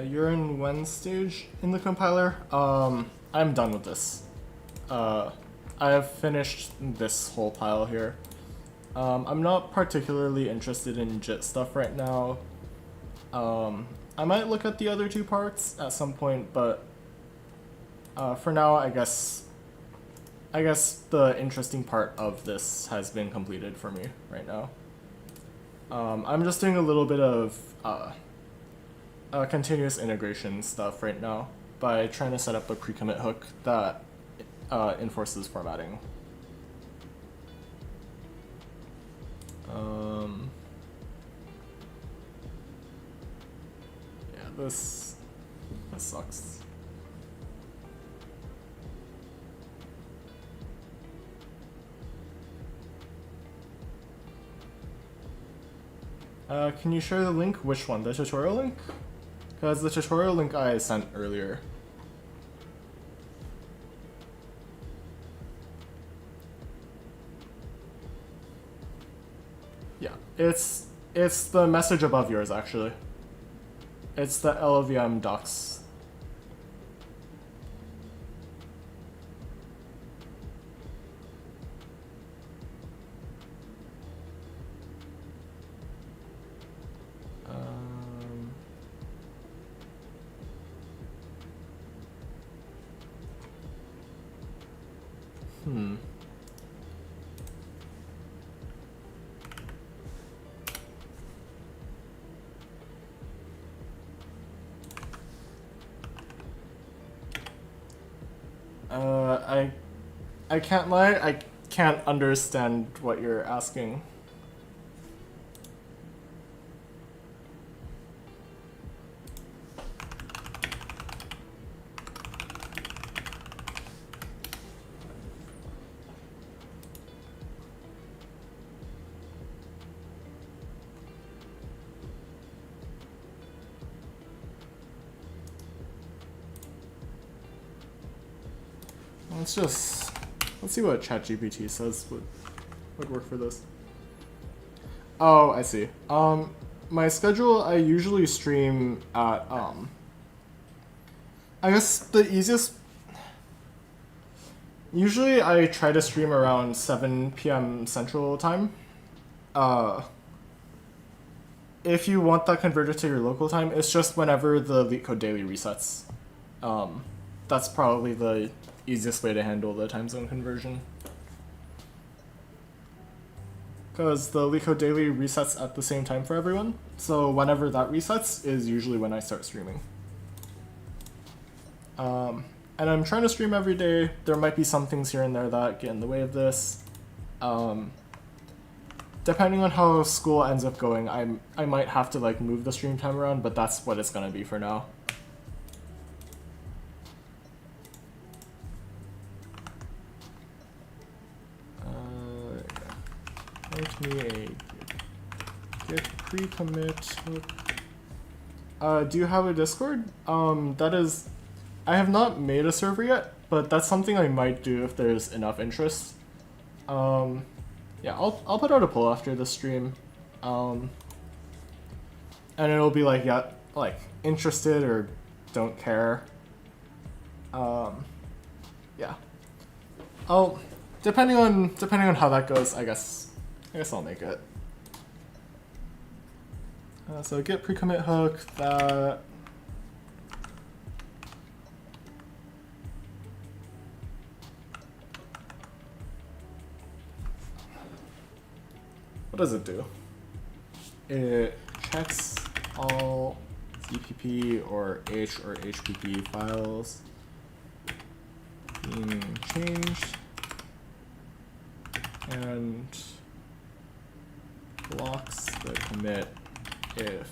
You're in when stage in the compiler? I'm done with this. I have finished this whole pile here. I'm not particularly interested in JIT stuff right now. I might look at the other two parts at some point, but for now, I guess the interesting part of this has been completed for me right now. I'm just doing a little bit of continuous integration stuff right now by trying to set up a precommit hook that enforces formatting. Yeah, this sucks. Can you share the link? Which one? The tutorial link? Because the tutorial link I sent earlier. Yeah, it's the message above yours, actually. It's the LLVM docs. I can't lie, I can't understand what you're asking. Let's see what ChatGPT says would work for this. Oh, I see. My schedule, I usually stream at, I guess the easiest, usually I try to stream around 7 p.m. Central Time. If you want that converted to your local time, it's just whenever the LeetCode daily resets. That's probably the easiest way to handle the time zone conversion. Because the LeetCode daily resets at the same time for everyone, so whenever that resets is usually when I start streaming. And I'm trying to stream every day. There might be some things here and there that get in the way of this. Depending on how school ends up going, I might have to like move the stream time around, but that's what it's gonna be for now. Make me a git precommit hook. Do you have a Discord? That is, I have not made a server yet, but that's something I might do if there's enough interest. Yeah, I'll put out a poll after the stream, and it'll be like, yeah, like interested or don't care. Yeah, depending on how that goes, I guess I'll make it. So git precommit hook that. What does it do? It checks all ZPP or H or HPP files being changed and blocks the commit if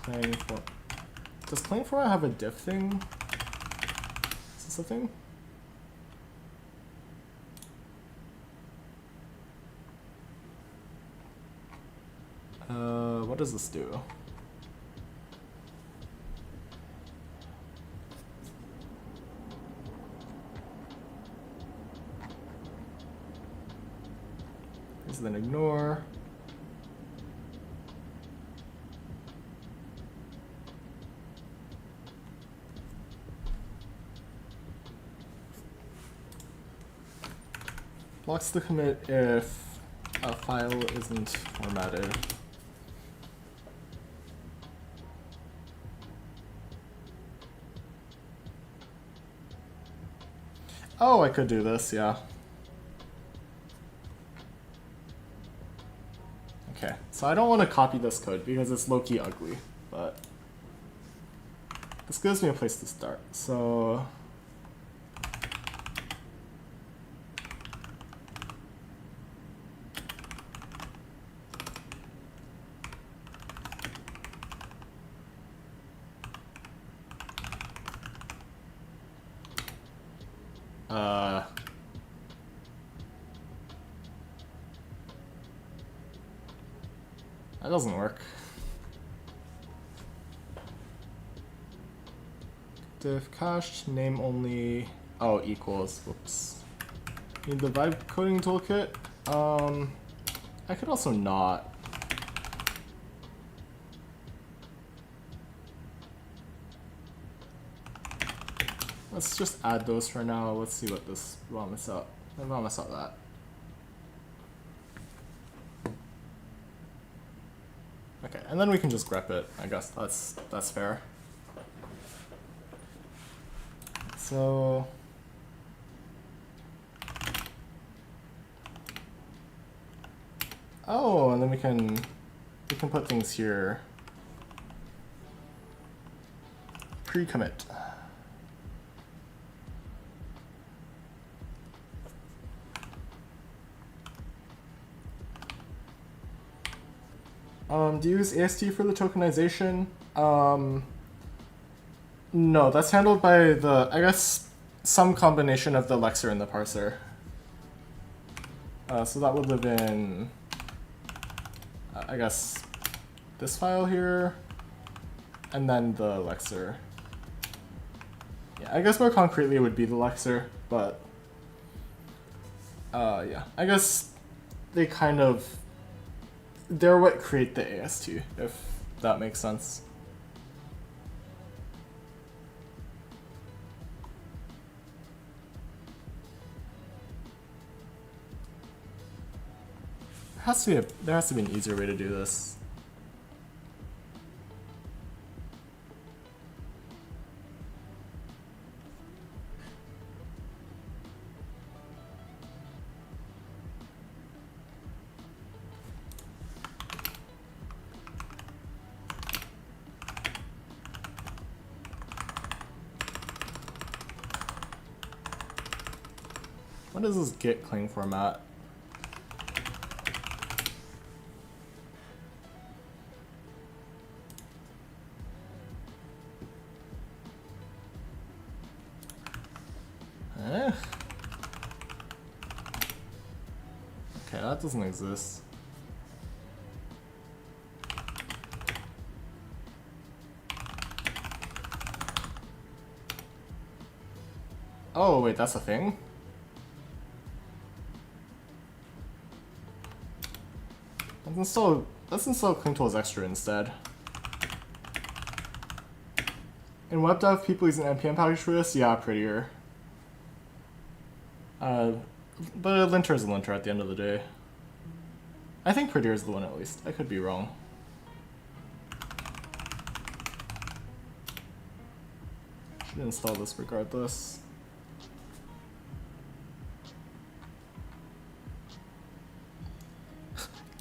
clang-format. Does clang-format have a diff thing? Is this a thing? What does this do? Then ignore. Blocks the commit if a file isn't formatted. Oh, I could do this, yeah. Okay, so I don't want to copy this code because it's low-key ugly, but this gives me a place to start. So that doesn't work. Div cached name only. Oh, equals. Whoops. Need the vibe coding toolkit. I could also not. Let's just add those for now. Let's see what this vomits out. It vomits out that. Okay, and then we can just grep it. I guess that's fair. So oh, and then we can put things here. Precommit. Do you use AST for the tokenization? No, that's handled by the, I guess, some combination of the lexer and the parser. So that would live in, I guess, this file here, and then the lexer. Yeah, I guess more concretely it would be the lexer, but yeah, I guess they kind of, they're what create the AST, if that makes sense. There has to be an easier way to do this. What is this git clang-format? Okay, that doesn't exist. Oh, wait, that's a thing? Let's install CleanTools Extra instead. In WebDev, people use an npm package for this? Yeah, prettier. But a linter is a linter at the end of the day. I think prettier is the one at least. I could be wrong. Should install this regardless.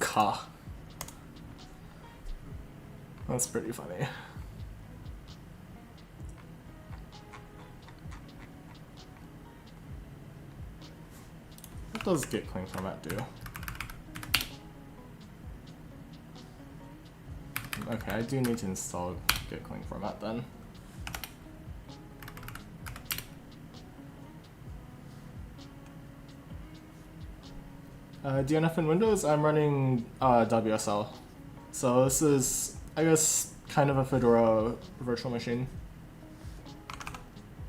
Ka. That's pretty funny. What does git clang-format do? Okay, I do need to install git clang-format then. DNF in Windows, I'm running WSL. So this is, I guess, kind of a Fedora virtual machine.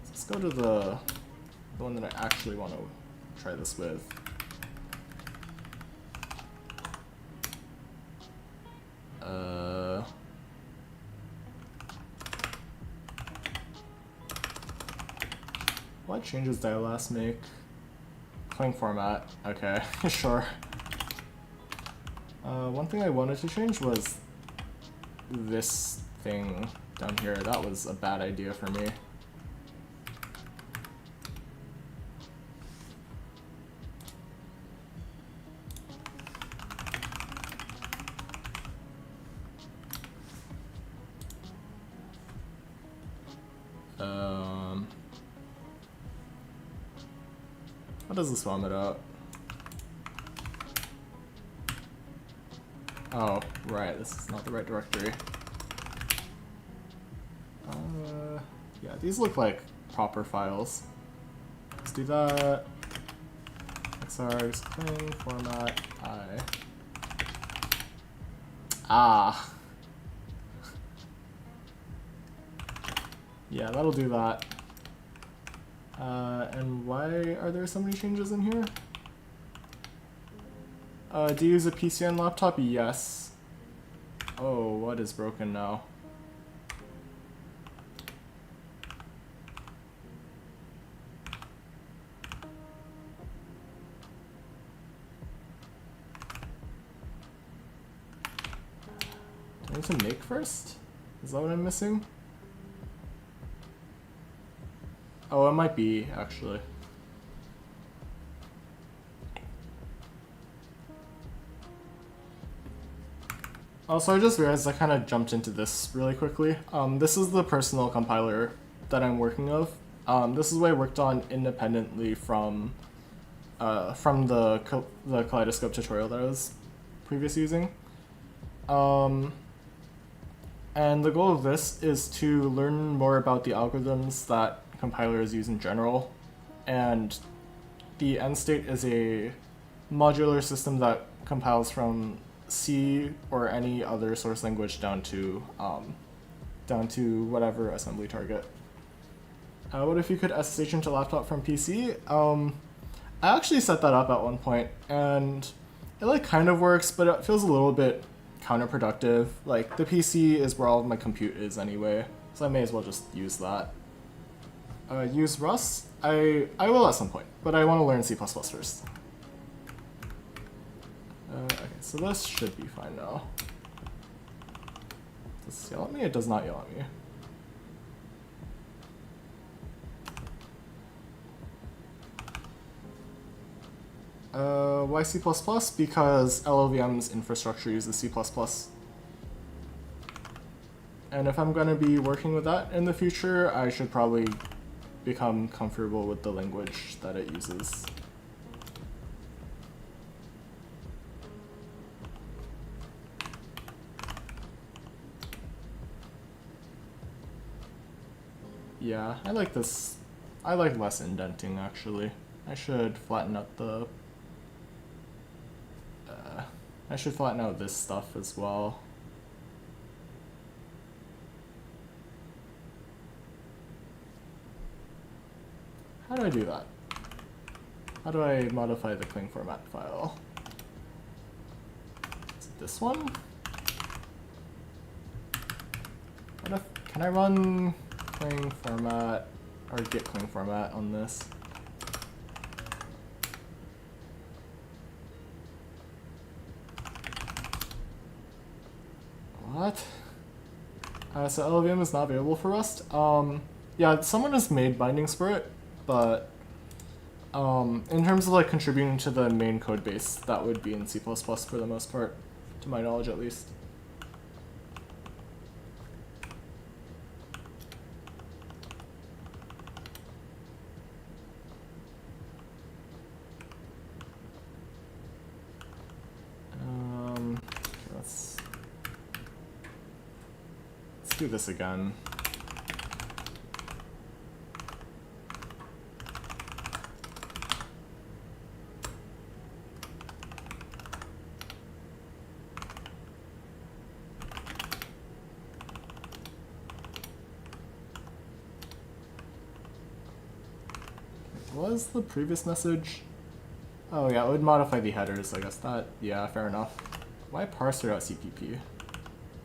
Let's go to the one that I actually want to try this with. What changes did I last make? Clang-format. Okay, sure. One thing I wanted to change was this thing down here. That was a bad idea for me. How does this vomit out? Oh, right, this is not the right directory. Yeah, these look like proper files. Let's do that. xargs clang-format I. Ah. Yeah, that'll do that. And why are there so many changes in here? Do you use a PC and laptop? Yes. Oh, what is broken now? Do I need to make first? Is that what I'm missing? Oh, it might be, actually. Also, I just realized I kind of jumped into this really quickly. This is the personal compiler that I'm working of. This is what I worked on independently from the kaleidoscope tutorial that I was previously using. And the goal of this is to learn more about the algorithms that compilers use in general. And the end state is a modular system that compiles from C or any other source language down to whatever assembly target. What if you could SSH into laptop from PC? I actually set that up at one point, and it like kind of works, but it feels a little bit counterproductive. Like, the PC is where all of my compute is anyway, so I may as well just use that. Use Rust? I will at some point, but I want to learn C++ first. Okay, so this should be fine now. Does this yell at me? It does not yell at me. Why C++? Because LLVM's infrastructure uses C++. And if I'm going to be working with that in the future, I should probably become comfortable with the language that it uses. Yeah, I like this. I like less indenting, actually. I should flatten out the... I should flatten out this stuff as well. How do I do that? How do I modify the clang-format file? Is it this one? What if, can I run clang-format or git clang-format on this? What? So LLVM is not available for Rust. Yeah, someone has made bindings for it, but in terms of like contributing to the main code base, that would be in C++ for the most part, to my knowledge at least. Okay, let's do this again. What was the previous message? Oh yeah, it would modify the headers, I guess that, yeah, fair enough. Why parser.cpp?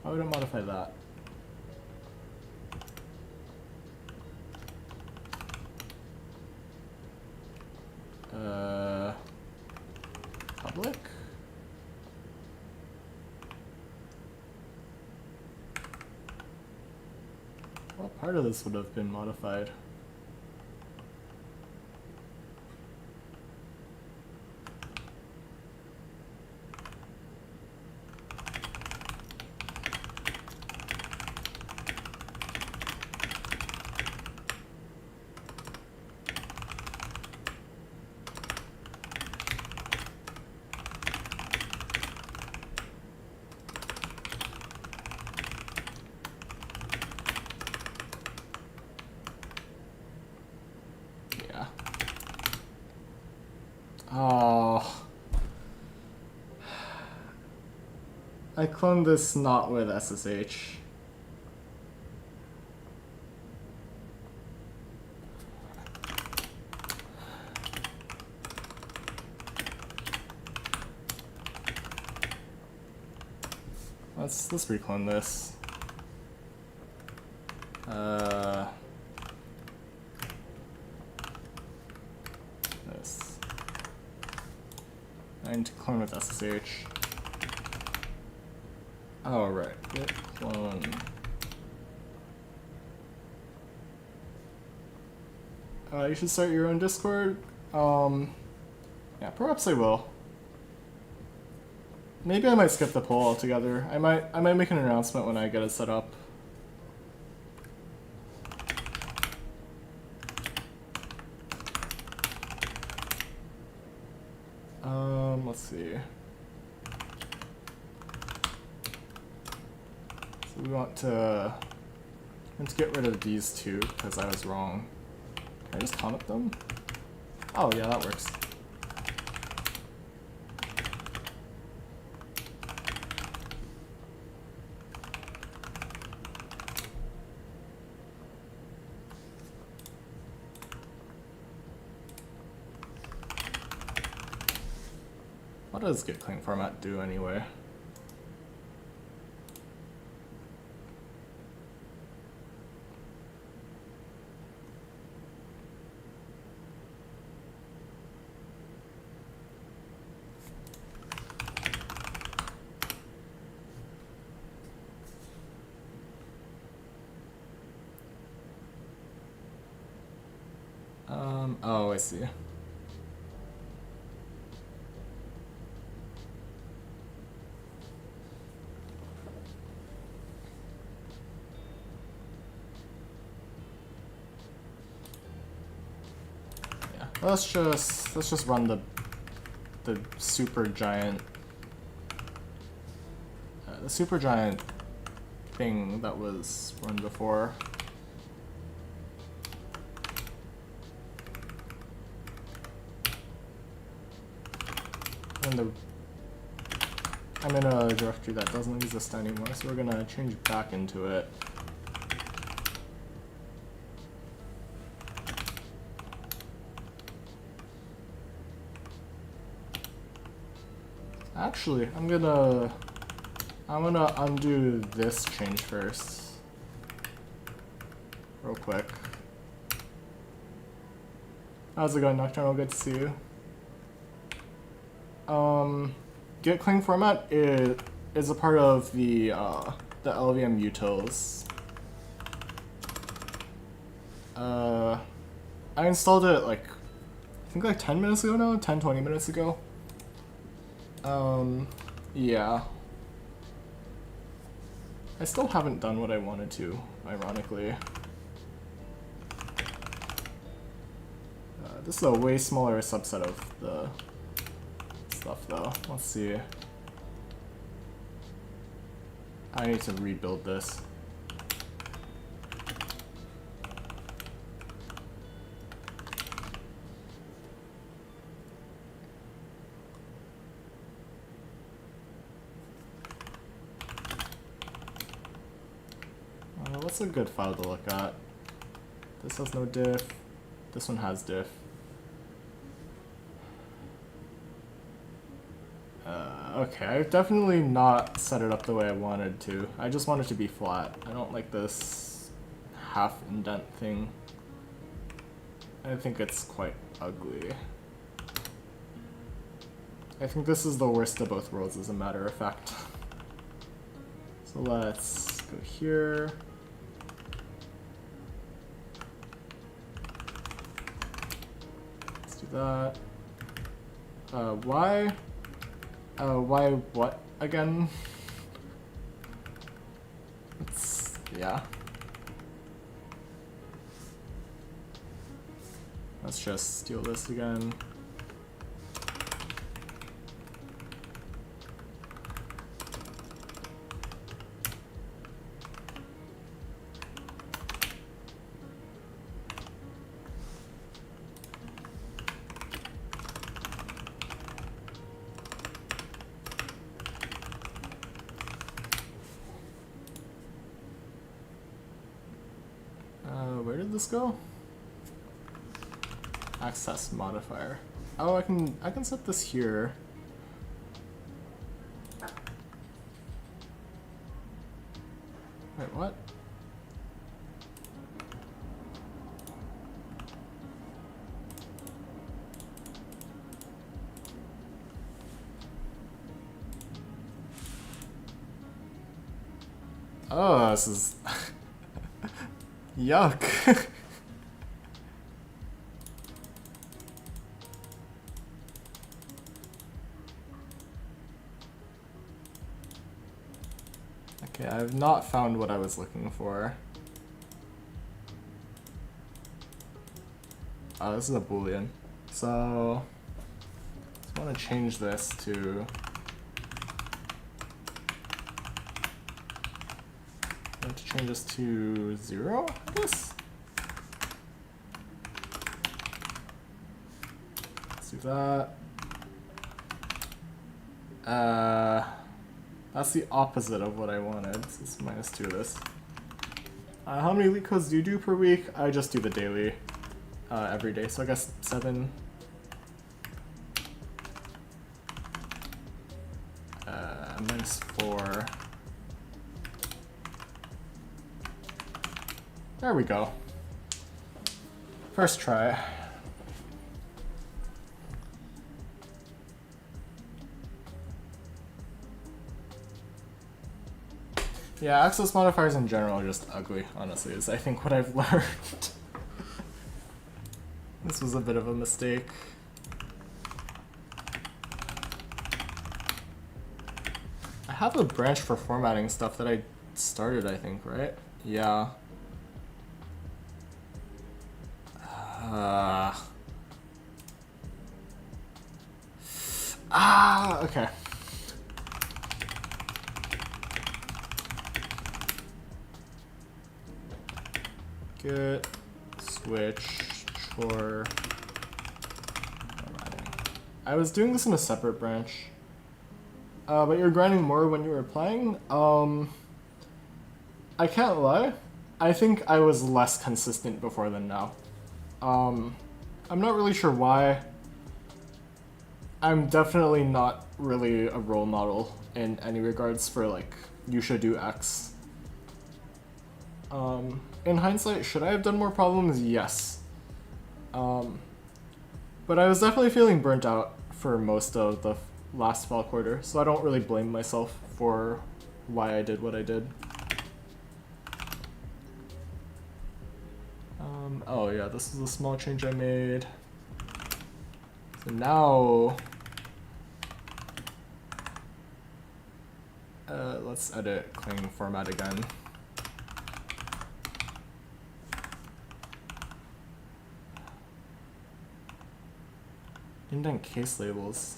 Why would it modify that? Public? What part of this would have been modified? I cloned this not with SSH. Let's reclone this. This. I need to clone with SSH. Oh, right. Git clone. You should start your own Discord. Yeah, perhaps I will. Maybe I might skip the poll altogether. I might make an announcement when I get it set up. Let's see. So we want to get rid of these two because I was wrong. Can I just comment them? Oh yeah, that works. What does git clang-format do anyway? Oh, I see. Let's just run the super giant thing that was run before. And I'm in a directory that doesn't exist anymore, so we're gonna change back into it. Actually, I'm gonna undo this change first, real quick. How's it going, Nocturnal? Good to see you. Git clang-format is a part of the LVM utils. I installed it I think 10 minutes ago now, 10-20 minutes ago. Yeah. I still haven't done what I wanted to, ironically. This is a way smaller subset of the stuff, though. Let's see. I need to rebuild this. What's a good file to look at? This has no diff. This one has diff. Okay, I've definitely not set it up the way I wanted to. I just want it to be flat. I don't like this half indent thing. I think it's quite ugly. I think this is the worst of both worlds, as a matter of fact. So let's go here. Let's do that. Why what again? Yeah. Let's just steal this again. this go? Access modifier. Oh, I can set this here. Wait, what? Oh, this is yuck. Okay, I've not found what I was looking for. Oh, this is a boolean. So I want to change this to change this to 0, I guess. Let's do that. That's the opposite of what I wanted. So it's -2 of this. How many leak codes do you do per week? I just do the daily every day. So I guess 7. -4. There we go. First try. Yeah, access modifiers in general are just ugly, honestly, is I think what I've learned. This was a bit of a mistake. I have a branch for formatting stuff that I started, I think, right? Yeah. Okay. Git switch for formatting. I was doing this in a separate branch, but you're grinding more when you were applying. I can't lie. I think I was less consistent before than now. I'm not really sure why. I'm definitely not really a role model in any regards for like, you should do X. In hindsight, should I have done more problems? Yes. But I was definitely feeling burnt out for most of the last fall quarter, so I don't really blame myself for why I did what I did. Oh yeah, this is a small change I made. So now, let's edit clang-format again. Indent case labels.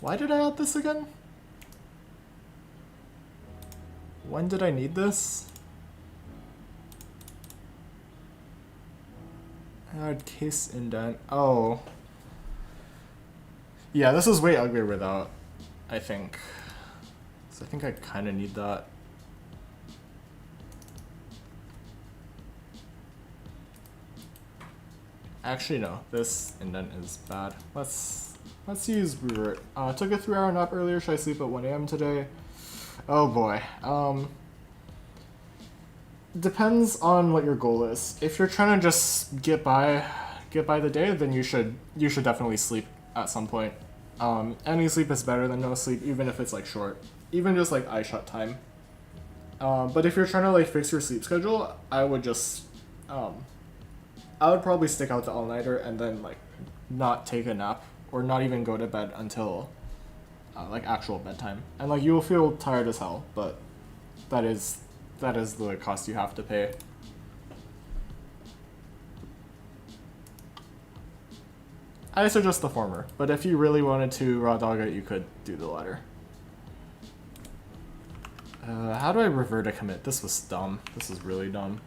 Why did I add this again? When did I need this? Add case indent. Oh. Yeah, this is way uglier without, I think. So I think I kind of need that. Actually, no. This indent is bad. Let's use revert. Took a 3-hour nap earlier. Should I sleep at 1 a.m. today? Oh boy. Depends on what your goal is. If you're trying to just get by the day, then you should definitely sleep at some point. Any sleep is better than no sleep, even if it's like short, even just like eye shut time. But if you're trying to like fix your sleep schedule, I would just I would probably stick out the all-nighter and then like not take a nap or not even go to bed until like actual bedtime. And like you'll feel tired as hell, but that is the cost you have to pay. I suggest the former, but if you really wanted to raw dog it, you could do the latter. How do I revert a commit? This was dumb. This is really dumb.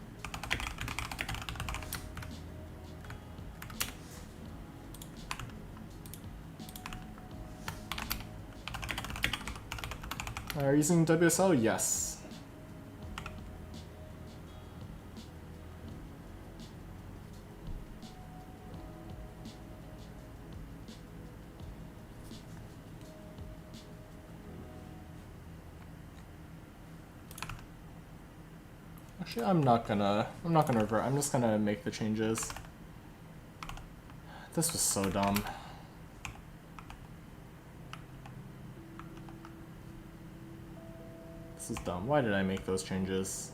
Are you using WSL? Yes. Actually, I'm not gonna revert. I'm just gonna make the changes. This was so dumb. This is dumb. Why did I make those changes?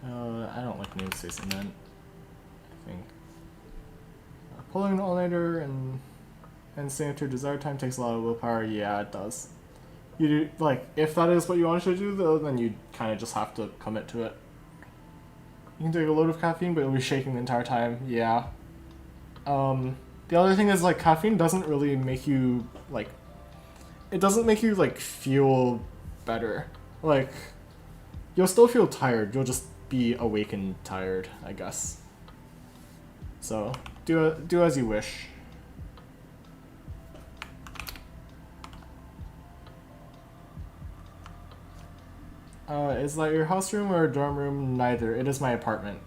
I don't like namespace indent, I think. Pulling an all-nighter and staying to desired time takes a lot of willpower. Yeah, it does. You do, like, if that is what you want to do, though, then you kind of just have to commit to it. You can take a load of caffeine, but you'll be shaking the entire time. Yeah. The other thing is, like, caffeine doesn't really make you, like, it doesn't make you, like, feel better. Like, you'll still feel tired. You'll just be awake and tired, I guess. So, do as you wish. Is that your house room or a dorm room? Neither. It is my apartment.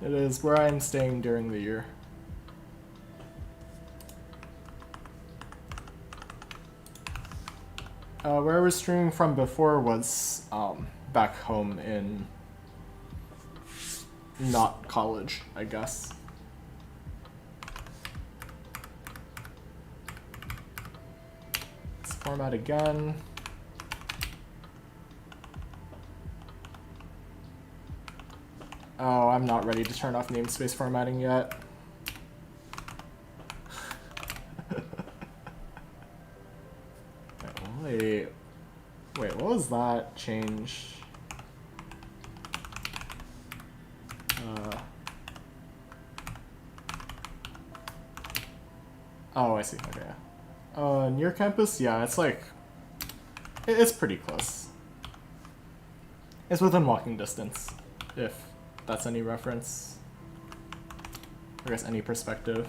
It is where I am staying during the year. Where I was streaming from before was back home in not college, I guess. Let's format again. Oh, I'm not ready to turn off namespace formatting yet. Wait, what was that change? Oh, I see, okay. Near campus? Yeah, it's like, it's pretty close. It's within walking distance, if that's any reference. I guess any perspective.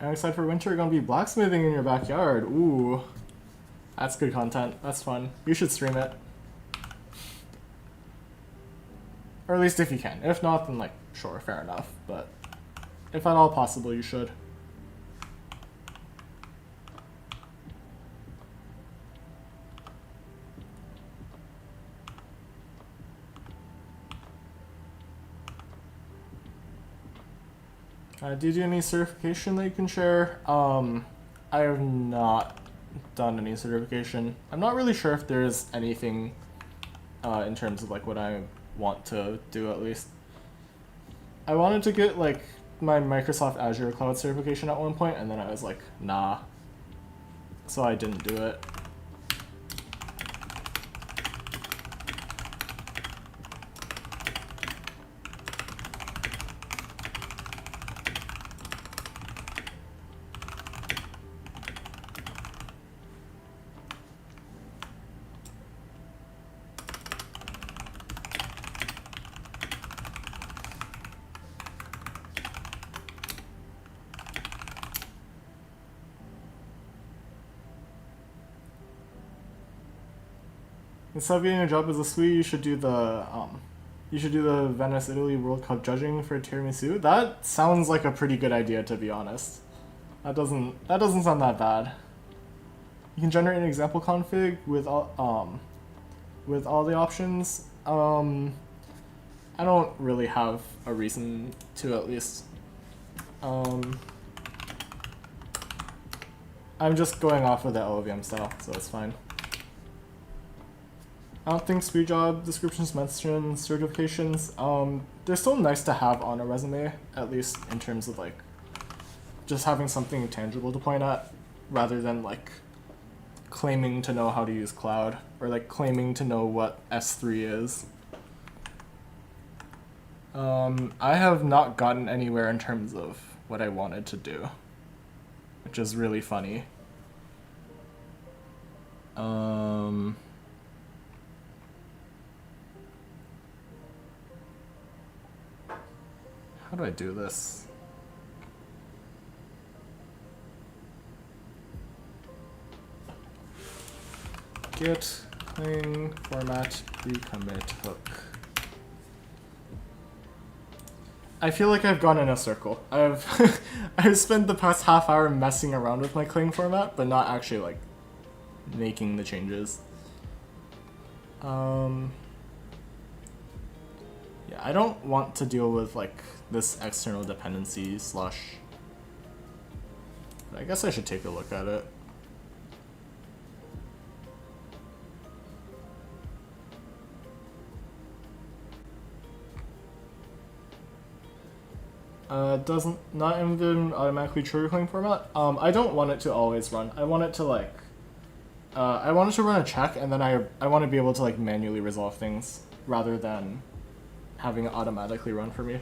I'm excited for winter. You're gonna be blacksmithing in your backyard. Ooh, that's good content. That's fun. You should stream it. Or at least if you can. If not, then like, sure, fair enough. But if at all possible, you should. Do you do any certification that you can share? I have not done any certification. I'm not really sure if there's anything in terms of like what I want to do, at least. I wanted to get like my Microsoft Azure Cloud certification at one point, and then I was like, nah. So I didn't do it. Instead of getting a job as a sweet, you should do the Venice, Italy World Cup judging for tiramisu. That sounds like a pretty good idea, to be honest. That doesn't sound that bad. You can generate an example config with all the options. I don't really have a reason to, at least. I'm just going off of the LLVM style, so it's fine. I don't think speed job descriptions mention certifications. They're still nice to have on a resume, at least in terms of like just having something tangible to point at, rather than like claiming to know how to use cloud or like claiming to know what S3 is. I have not gotten anywhere in terms of what I wanted to do, which is really funny. How do I do this? Git clang-format precommit hook. I feel like I've gone in a circle. I've I've spent the past half hour messing around with my clang format, but not actually like making the changes. Yeah, I don't want to deal with like this external dependency slush. I guess I should take a look at it. Doesn't not even automatically trigger clang format. I don't want it to always run. I want it to like, I want it to run a check, and then I want to be able to like manually resolve things rather than having it automatically run for me.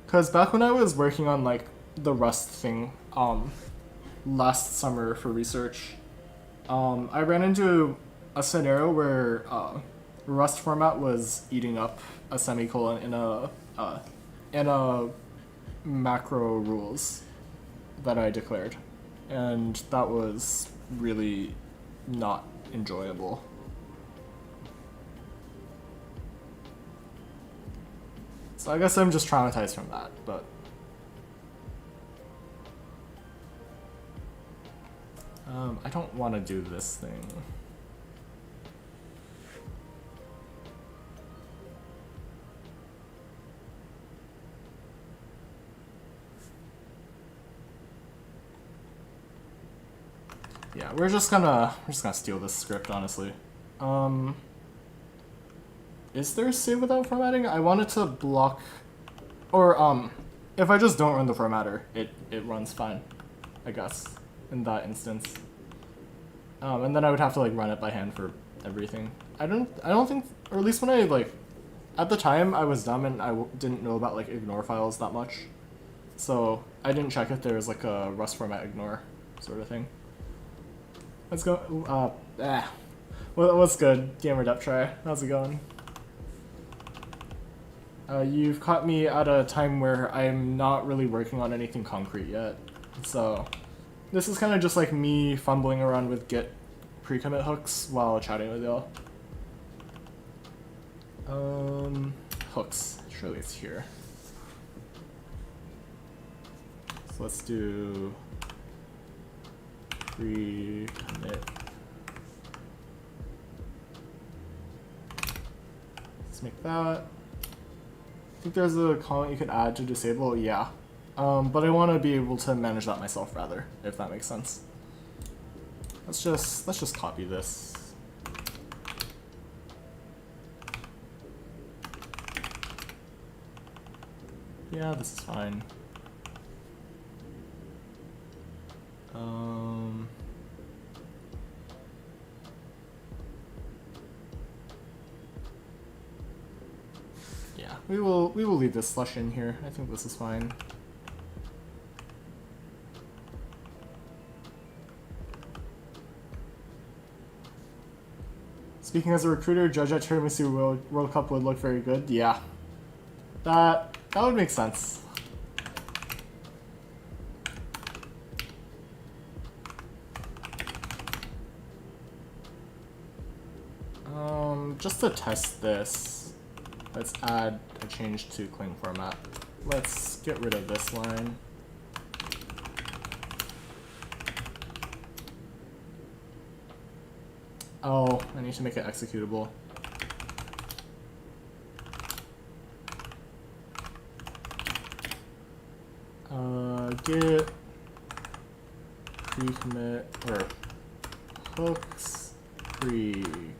Cause back when I was working on like the Rust thing, last summer for research, I ran into a scenario where Rust format was eating up a semicolon in a macro rules that I declared, and that was really not enjoyable. So I guess I'm just traumatized from that, but I don't want to do this thing. Yeah, we're just gonna steal this script, honestly. Is there a save without formatting? I wanted to block, or if I just don't run the formatter, it runs fine, I guess, in that instance. And then I would have to like run it by hand for everything. I don't think, or at least when I like, at the time I was dumb and I didn't know about like ignore files that much, so I didn't check if there was like a Rust format ignore sort of thing. Let's go. What's good, Gamer Dep Try? How's it going? You've caught me at a time where I'm not really working on anything concrete yet, so this is kind of just like me fumbling around with Git precommit hooks while chatting with y'all. Hooks. Surely it's here. So let's do precommit. Let's make that. I think there's a comment you could add to disable. Yeah. But I want to be able to manage that myself rather, if that makes sense. Let's just copy this. Yeah, this is fine. Yeah, we will leave this slush in here. I think this is fine. Speaking as a recruiter, judge at Tiramisu World Cup would look very good. Yeah, that would make sense. Just to test this, let's add a change to clang format. Let's get rid of this line. Oh, I need to make it executable. Git precommit or hooks precommit.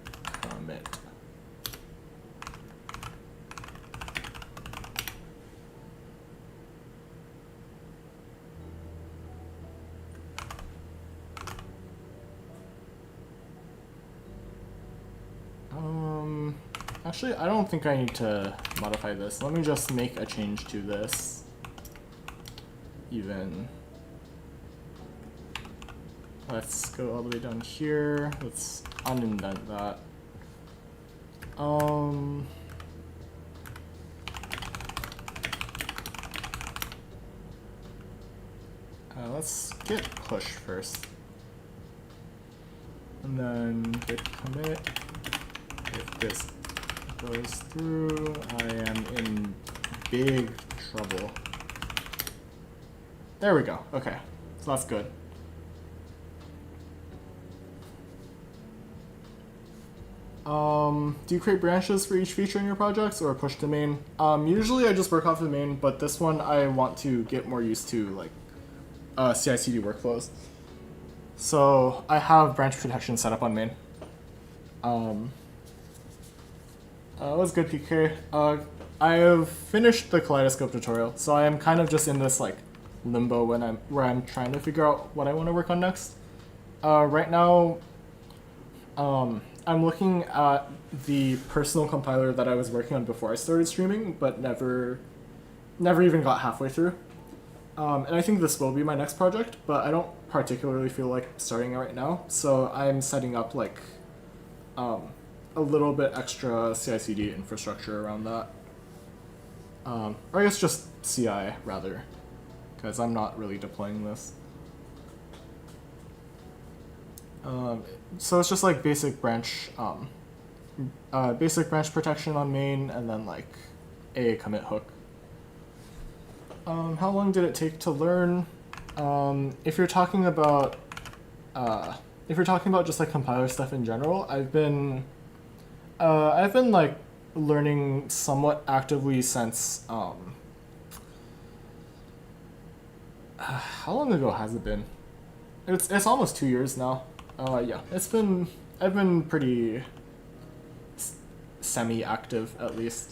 Actually, I don't think I need to modify this. Let me just make a change to this. Even. Let's go all the way down here. Let's unindent that. Let's get push first. And then git commit. If this goes through, I am in big trouble. There we go. Okay, so that's good. Do you create branches for each feature in your projects or push to main? Usually I just work off the main, but this one I want to get more used to like CI/CD workflows. So I have branch protection set up on main. What's good, PK? I have finished the kaleidoscope tutorial, so I am kind of just in this like limbo where I'm trying to figure out what I want to work on next. Right now, I'm looking at the personal compiler that I was working on before I started streaming, but never even got halfway through. And I think this will be my next project, but I don't particularly feel like starting it right now, so I'm setting up like a little bit extra CI/CD infrastructure around that. Or I guess just CI rather, because I'm not really deploying this. So it's just like basic branch protection on main, and then like a commit hook. How long did it take to learn? If you're talking about just like compiler stuff in general, I've been like learning somewhat actively since how long ago has it been? It's almost 2 years now. Yeah, I've been pretty semi-active at least.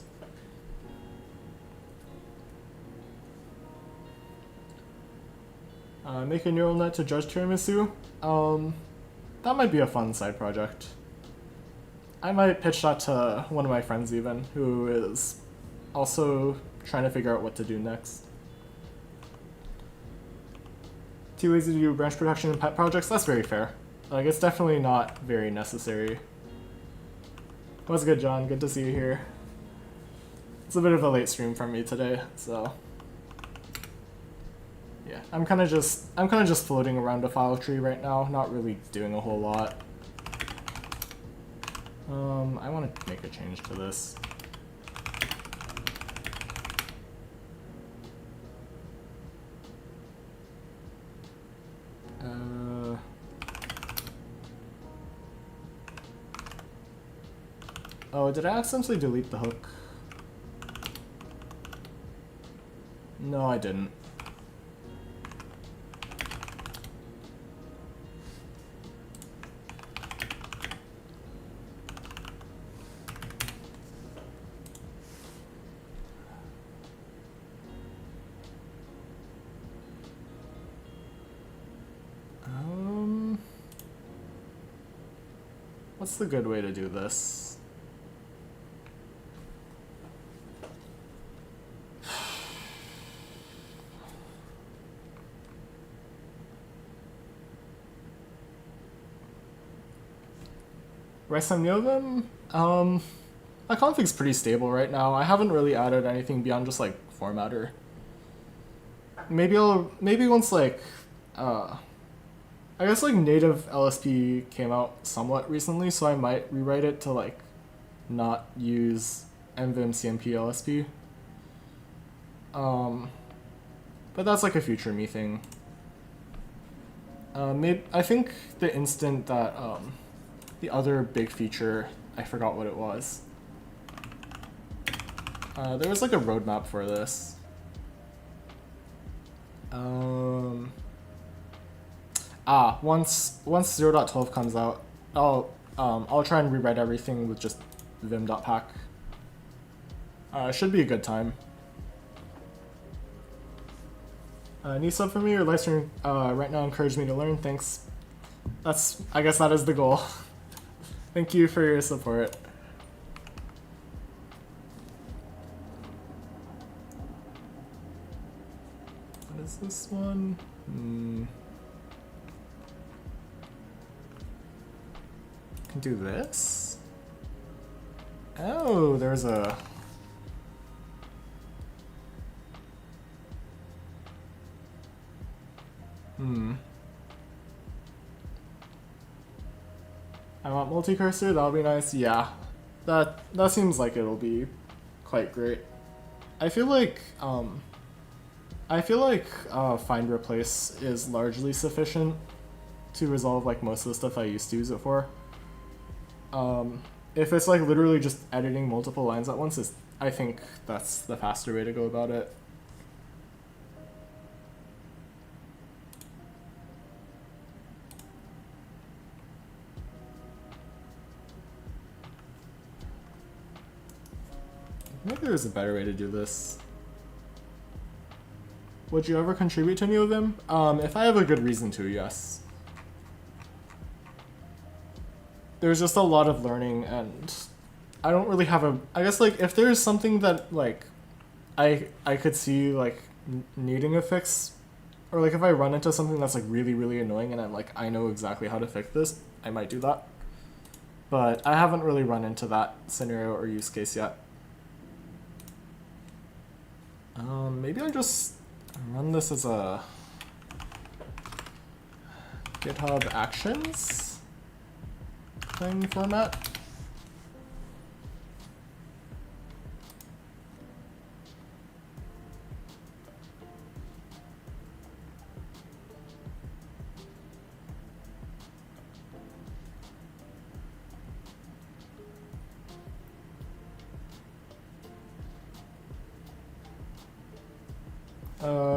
Make a neural net to judge tiramisu. That might be a fun side project. I might pitch that to one of my friends even, who is also trying to figure out what to do next. Too lazy to do branch protection in pet projects? That's very fair. Like, it's definitely not very necessary. What's good, John? Good to see you here. It's a bit of a late stream from me today, so yeah, I'm kind of just floating around a file tree right now, not really doing a whole lot. I want to make a change to this. Oh, did I accidentally delete the hook? No, I didn't. What's the good way to do this? Write some Yovim? My config's pretty stable right now. I haven't really added anything beyond just like formatter. Maybe once like I guess like native LSP came out somewhat recently, so I might rewrite it to like not use mvim cmp LSP. But that's like a future me thing. I think the instant that the other big feature, I forgot what it was. There was like a roadmap for this. Once 0.12 comes out, I'll try and rewrite everything with just vim.pack. It should be a good time. Need sub for me or live stream right now encourage me to learn. Thanks. I guess that is the goal. Thank you for your support. What is this one? Can do this? Oh, there's a... I want multi-cursor, that'll be nice. Yeah, that seems like it'll be quite great. I feel like find replace is largely sufficient to resolve like most of the stuff I used to use it for. If it's like literally just editing multiple lines at once, I think that's the faster way to go about it. Maybe there's a better way to do this. Would you ever contribute to any of them? If I have a good reason to, yes. There's just a lot of learning, and I don't really have I guess like if there's something that like I could see like needing a fix, or like if I run into something that's like really, really annoying and I'm like, I know exactly how to fix this, I might do that. But I haven't really run into that scenario or use case yet. Maybe I just run this as a GitHub Actions clang-format.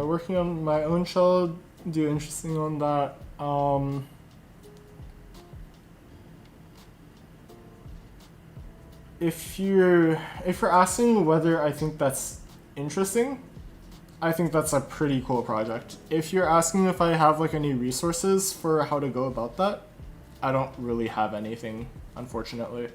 Working on my own shell, do interesting on that. If you're asking whether I think that's interesting, I think that's a pretty cool project. If you're asking if I have like any resources for how to go about that, I don't really have anything, unfortunately.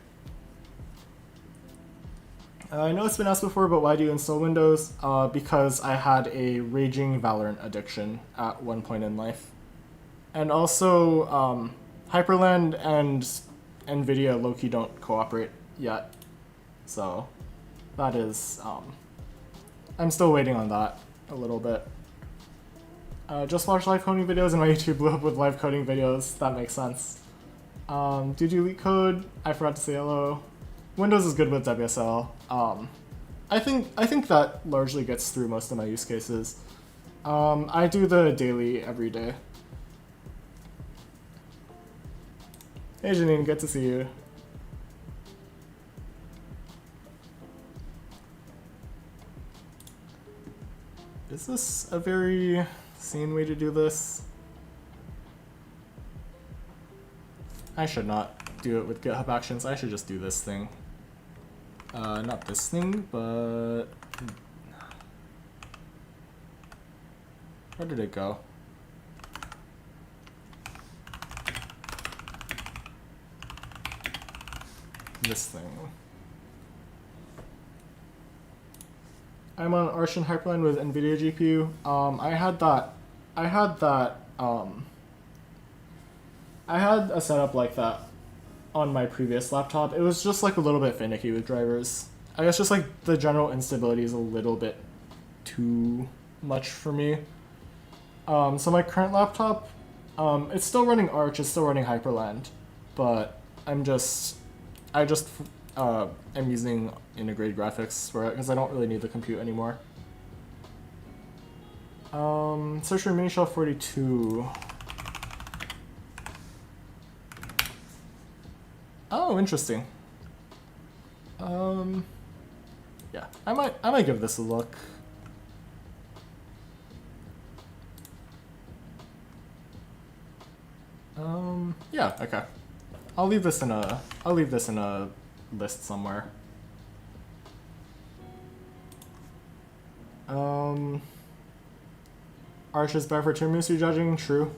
I know it's been asked before, but why do you install Windows? Because I had a raging Valorant addiction at one point in life. And also, Hyperland and NVIDIA low-key don't cooperate yet. So, that is, I'm still waiting on that a little bit. Just watch live coding videos and my YouTube blew up with live coding videos. That makes sense. Do leetcode? I forgot to say hello. Windows is good with WSL. I think that largely gets through most of my use cases. I do the daily every day. Hey Janine, good to see you. Is this a very sane way to do this? I should not do it with GitHub Actions. I should just do this thing. Not this thing, but... Where did it go? This thing. I'm on Arch and Hyperland with NVIDIA GPU. I had a setup like that on my previous laptop. It was just like a little bit finicky with drivers. I guess just like the general instability is a little bit too much for me. So my current laptop, it's still running Arch, it's still running Hyperland, but I just am using integrated graphics for it because I don't really need the compute anymore. Search for Minishell 42. Oh, interesting. Yeah, I might give this a look. Yeah, okay. I'll leave this in a list somewhere. Arch is better for tiramisu judging, true.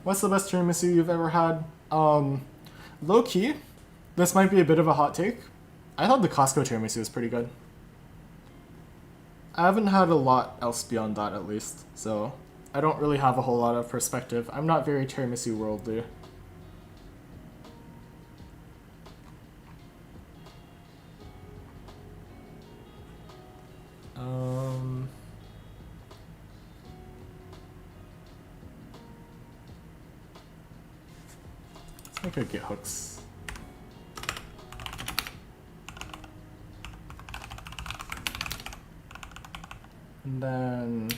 What's the best tiramisu you've ever had? Low key, this might be a bit of a hot take. I thought the Costco tiramisu was pretty good. I haven't had a lot else beyond that, at least, so I don't really have a whole lot of perspective. I'm not very tiramisu worldly. Let's make a get hooks And then,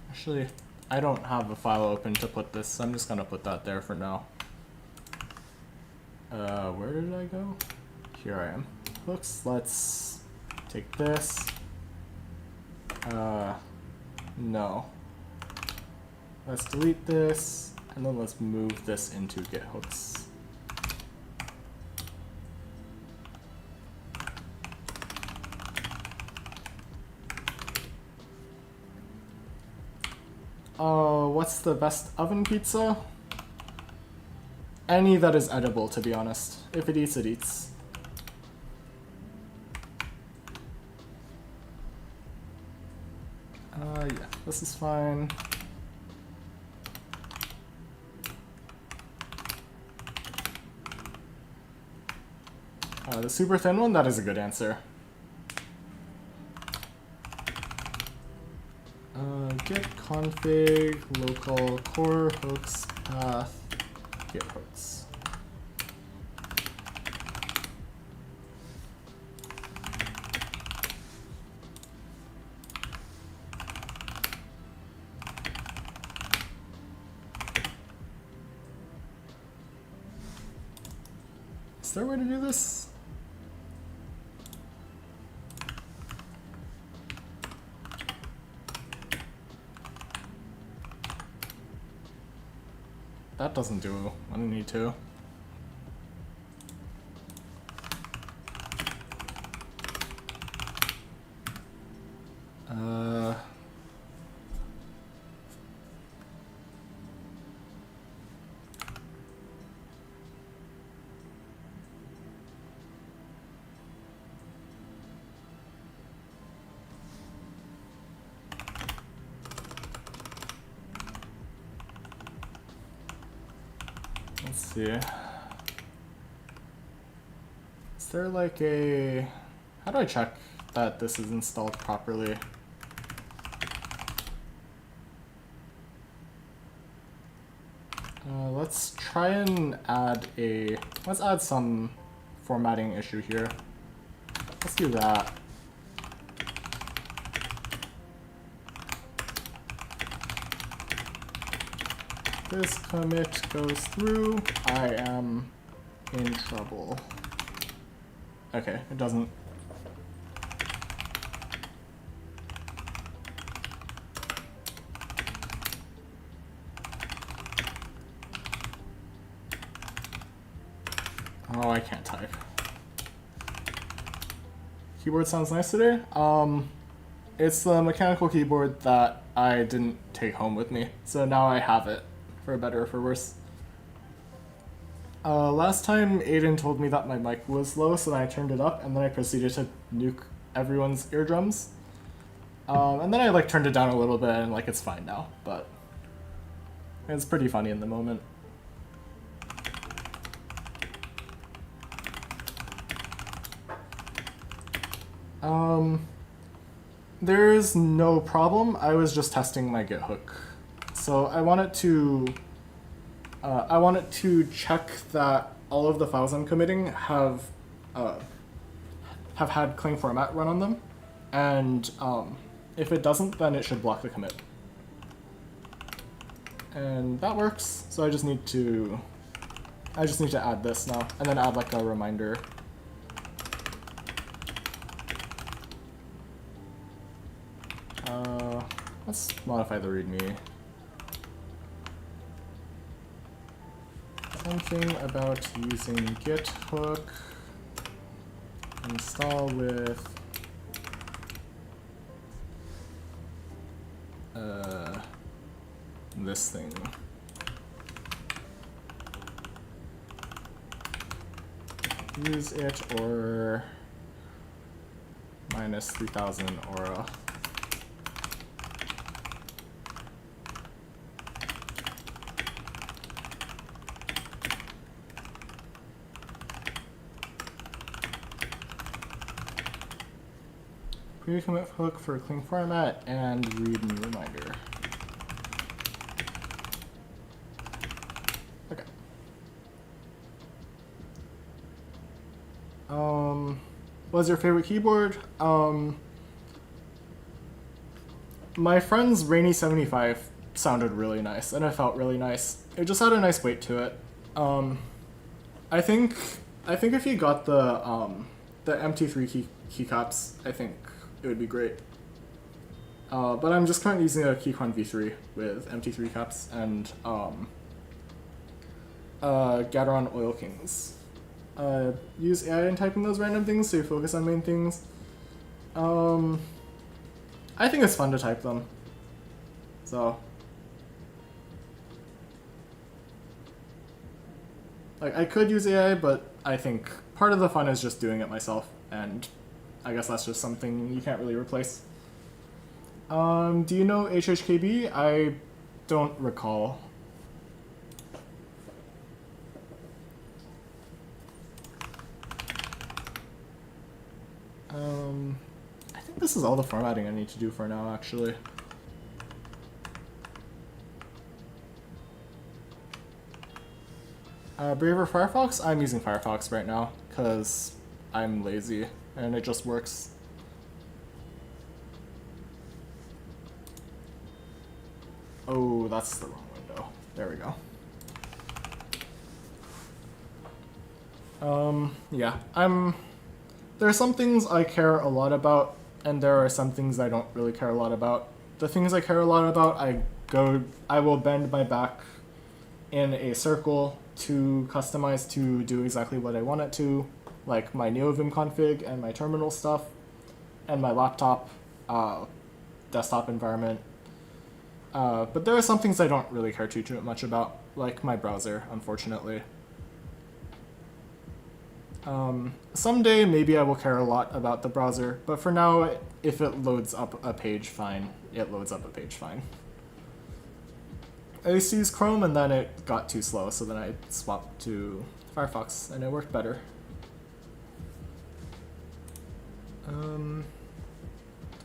actually, I don't have a file open to put this, so I'm just gonna put that there for now. Where did I go? Here I am. Hooks, let's take this. No. Let's delete this, and then let's move this into get hooks. What's the best oven pizza? Any that is edible, to be honest. If it eats, it eats. Yeah, this is fine. The super thin one, that is a good answer. Git config local core hooks path get hooks. Is there a way to do this? That doesn't do what I need to. Let's see. Is there like a... How do I check that this is installed properly? Let's try and add a... Let's add some formatting issue here. Let's do that. This commit goes through, I am in trouble. Okay, it doesn't. Oh, I can't type. Keyboard sounds nice today. It's the mechanical keyboard that I didn't take home with me, so now I have it. For better or for worse. Last time Aiden told me that my mic was low, so then I turned it up, and then I proceeded to nuke everyone's eardrums. And then I like turned it down a little bit, and like it's fine now, but it's pretty funny in the moment. There's no problem. I was just testing my Git hook. So I want it to check that all of the files I'm committing have had clang-format run on them, and if it doesn't, then it should block the commit. And that works. So I just need to add this now, and then add like a reminder. Let's modify the README. Something about using git hook install with this thing. Use it or minus 3000 aura. Precommit hook for clang-format and readme reminder. Okay. What's your favorite keyboard? my friend's Rainy 75 sounded really nice, and it felt really nice. It just had a nice weight to it. I think if you got the MT3 keycaps, I think it would be great. But I'm just currently using a Keychron V3 with MT3 caps and Gateron Oil Kings. Use AI in typing those random things so you focus on main things. I think it's fun to type them. So, like, I could use AI, but I think part of the fun is just doing it myself, and I guess that's just something you can't really replace. Do you know HHKB? I don't recall. I think this is all the formatting I need to do for now, actually. Brave or Firefox? I'm using Firefox right now, because I'm lazy, and it just works. Oh, that's the wrong window. There we go. Yeah, there are some things I care a lot about, and there are some things I don't really care a lot about. The things I care a lot about, I will bend my back in a circle to customize to do exactly what I want it to, like my NeoVim config and my terminal stuff, and my laptop, desktop environment. But there are some things I don't really care too much about, like my browser, unfortunately. Someday maybe I will care a lot about the browser, but for now, if it loads up a page, fine. It loads up a page, fine. I used to use Chrome and then it got too slow, so then I swapped to Firefox and it worked better.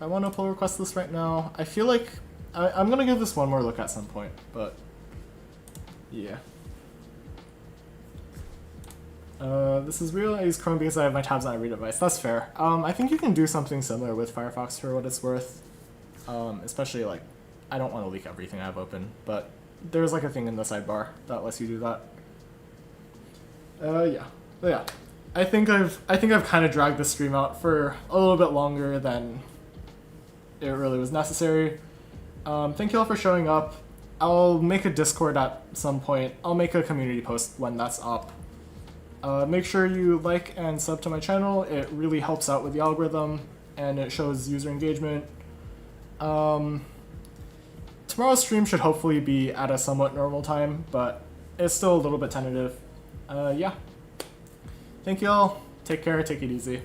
I want to pull request this right now. I feel like I'm gonna give this one more look at some point, but yeah. This is real. I use Chrome because I have my tabs on every device. That's fair. I think you can do something similar with Firefox for what it's worth. Especially like, I don't want to leak everything I have open, but there's like a thing in the sidebar that lets you do that. Yeah. But yeah. I think I've kind of dragged this stream out for a little bit longer than it really was necessary. Thank you all for showing up. I'll make a Discord at some point. I'll make a community post when that's up. Make sure you like and sub to my channel. It really helps out with the algorithm and it shows user engagement. Tomorrow's stream should hopefully be at a somewhat normal time, but it's still a little bit tentative. Yeah. Thank you all. Take care. Take it easy.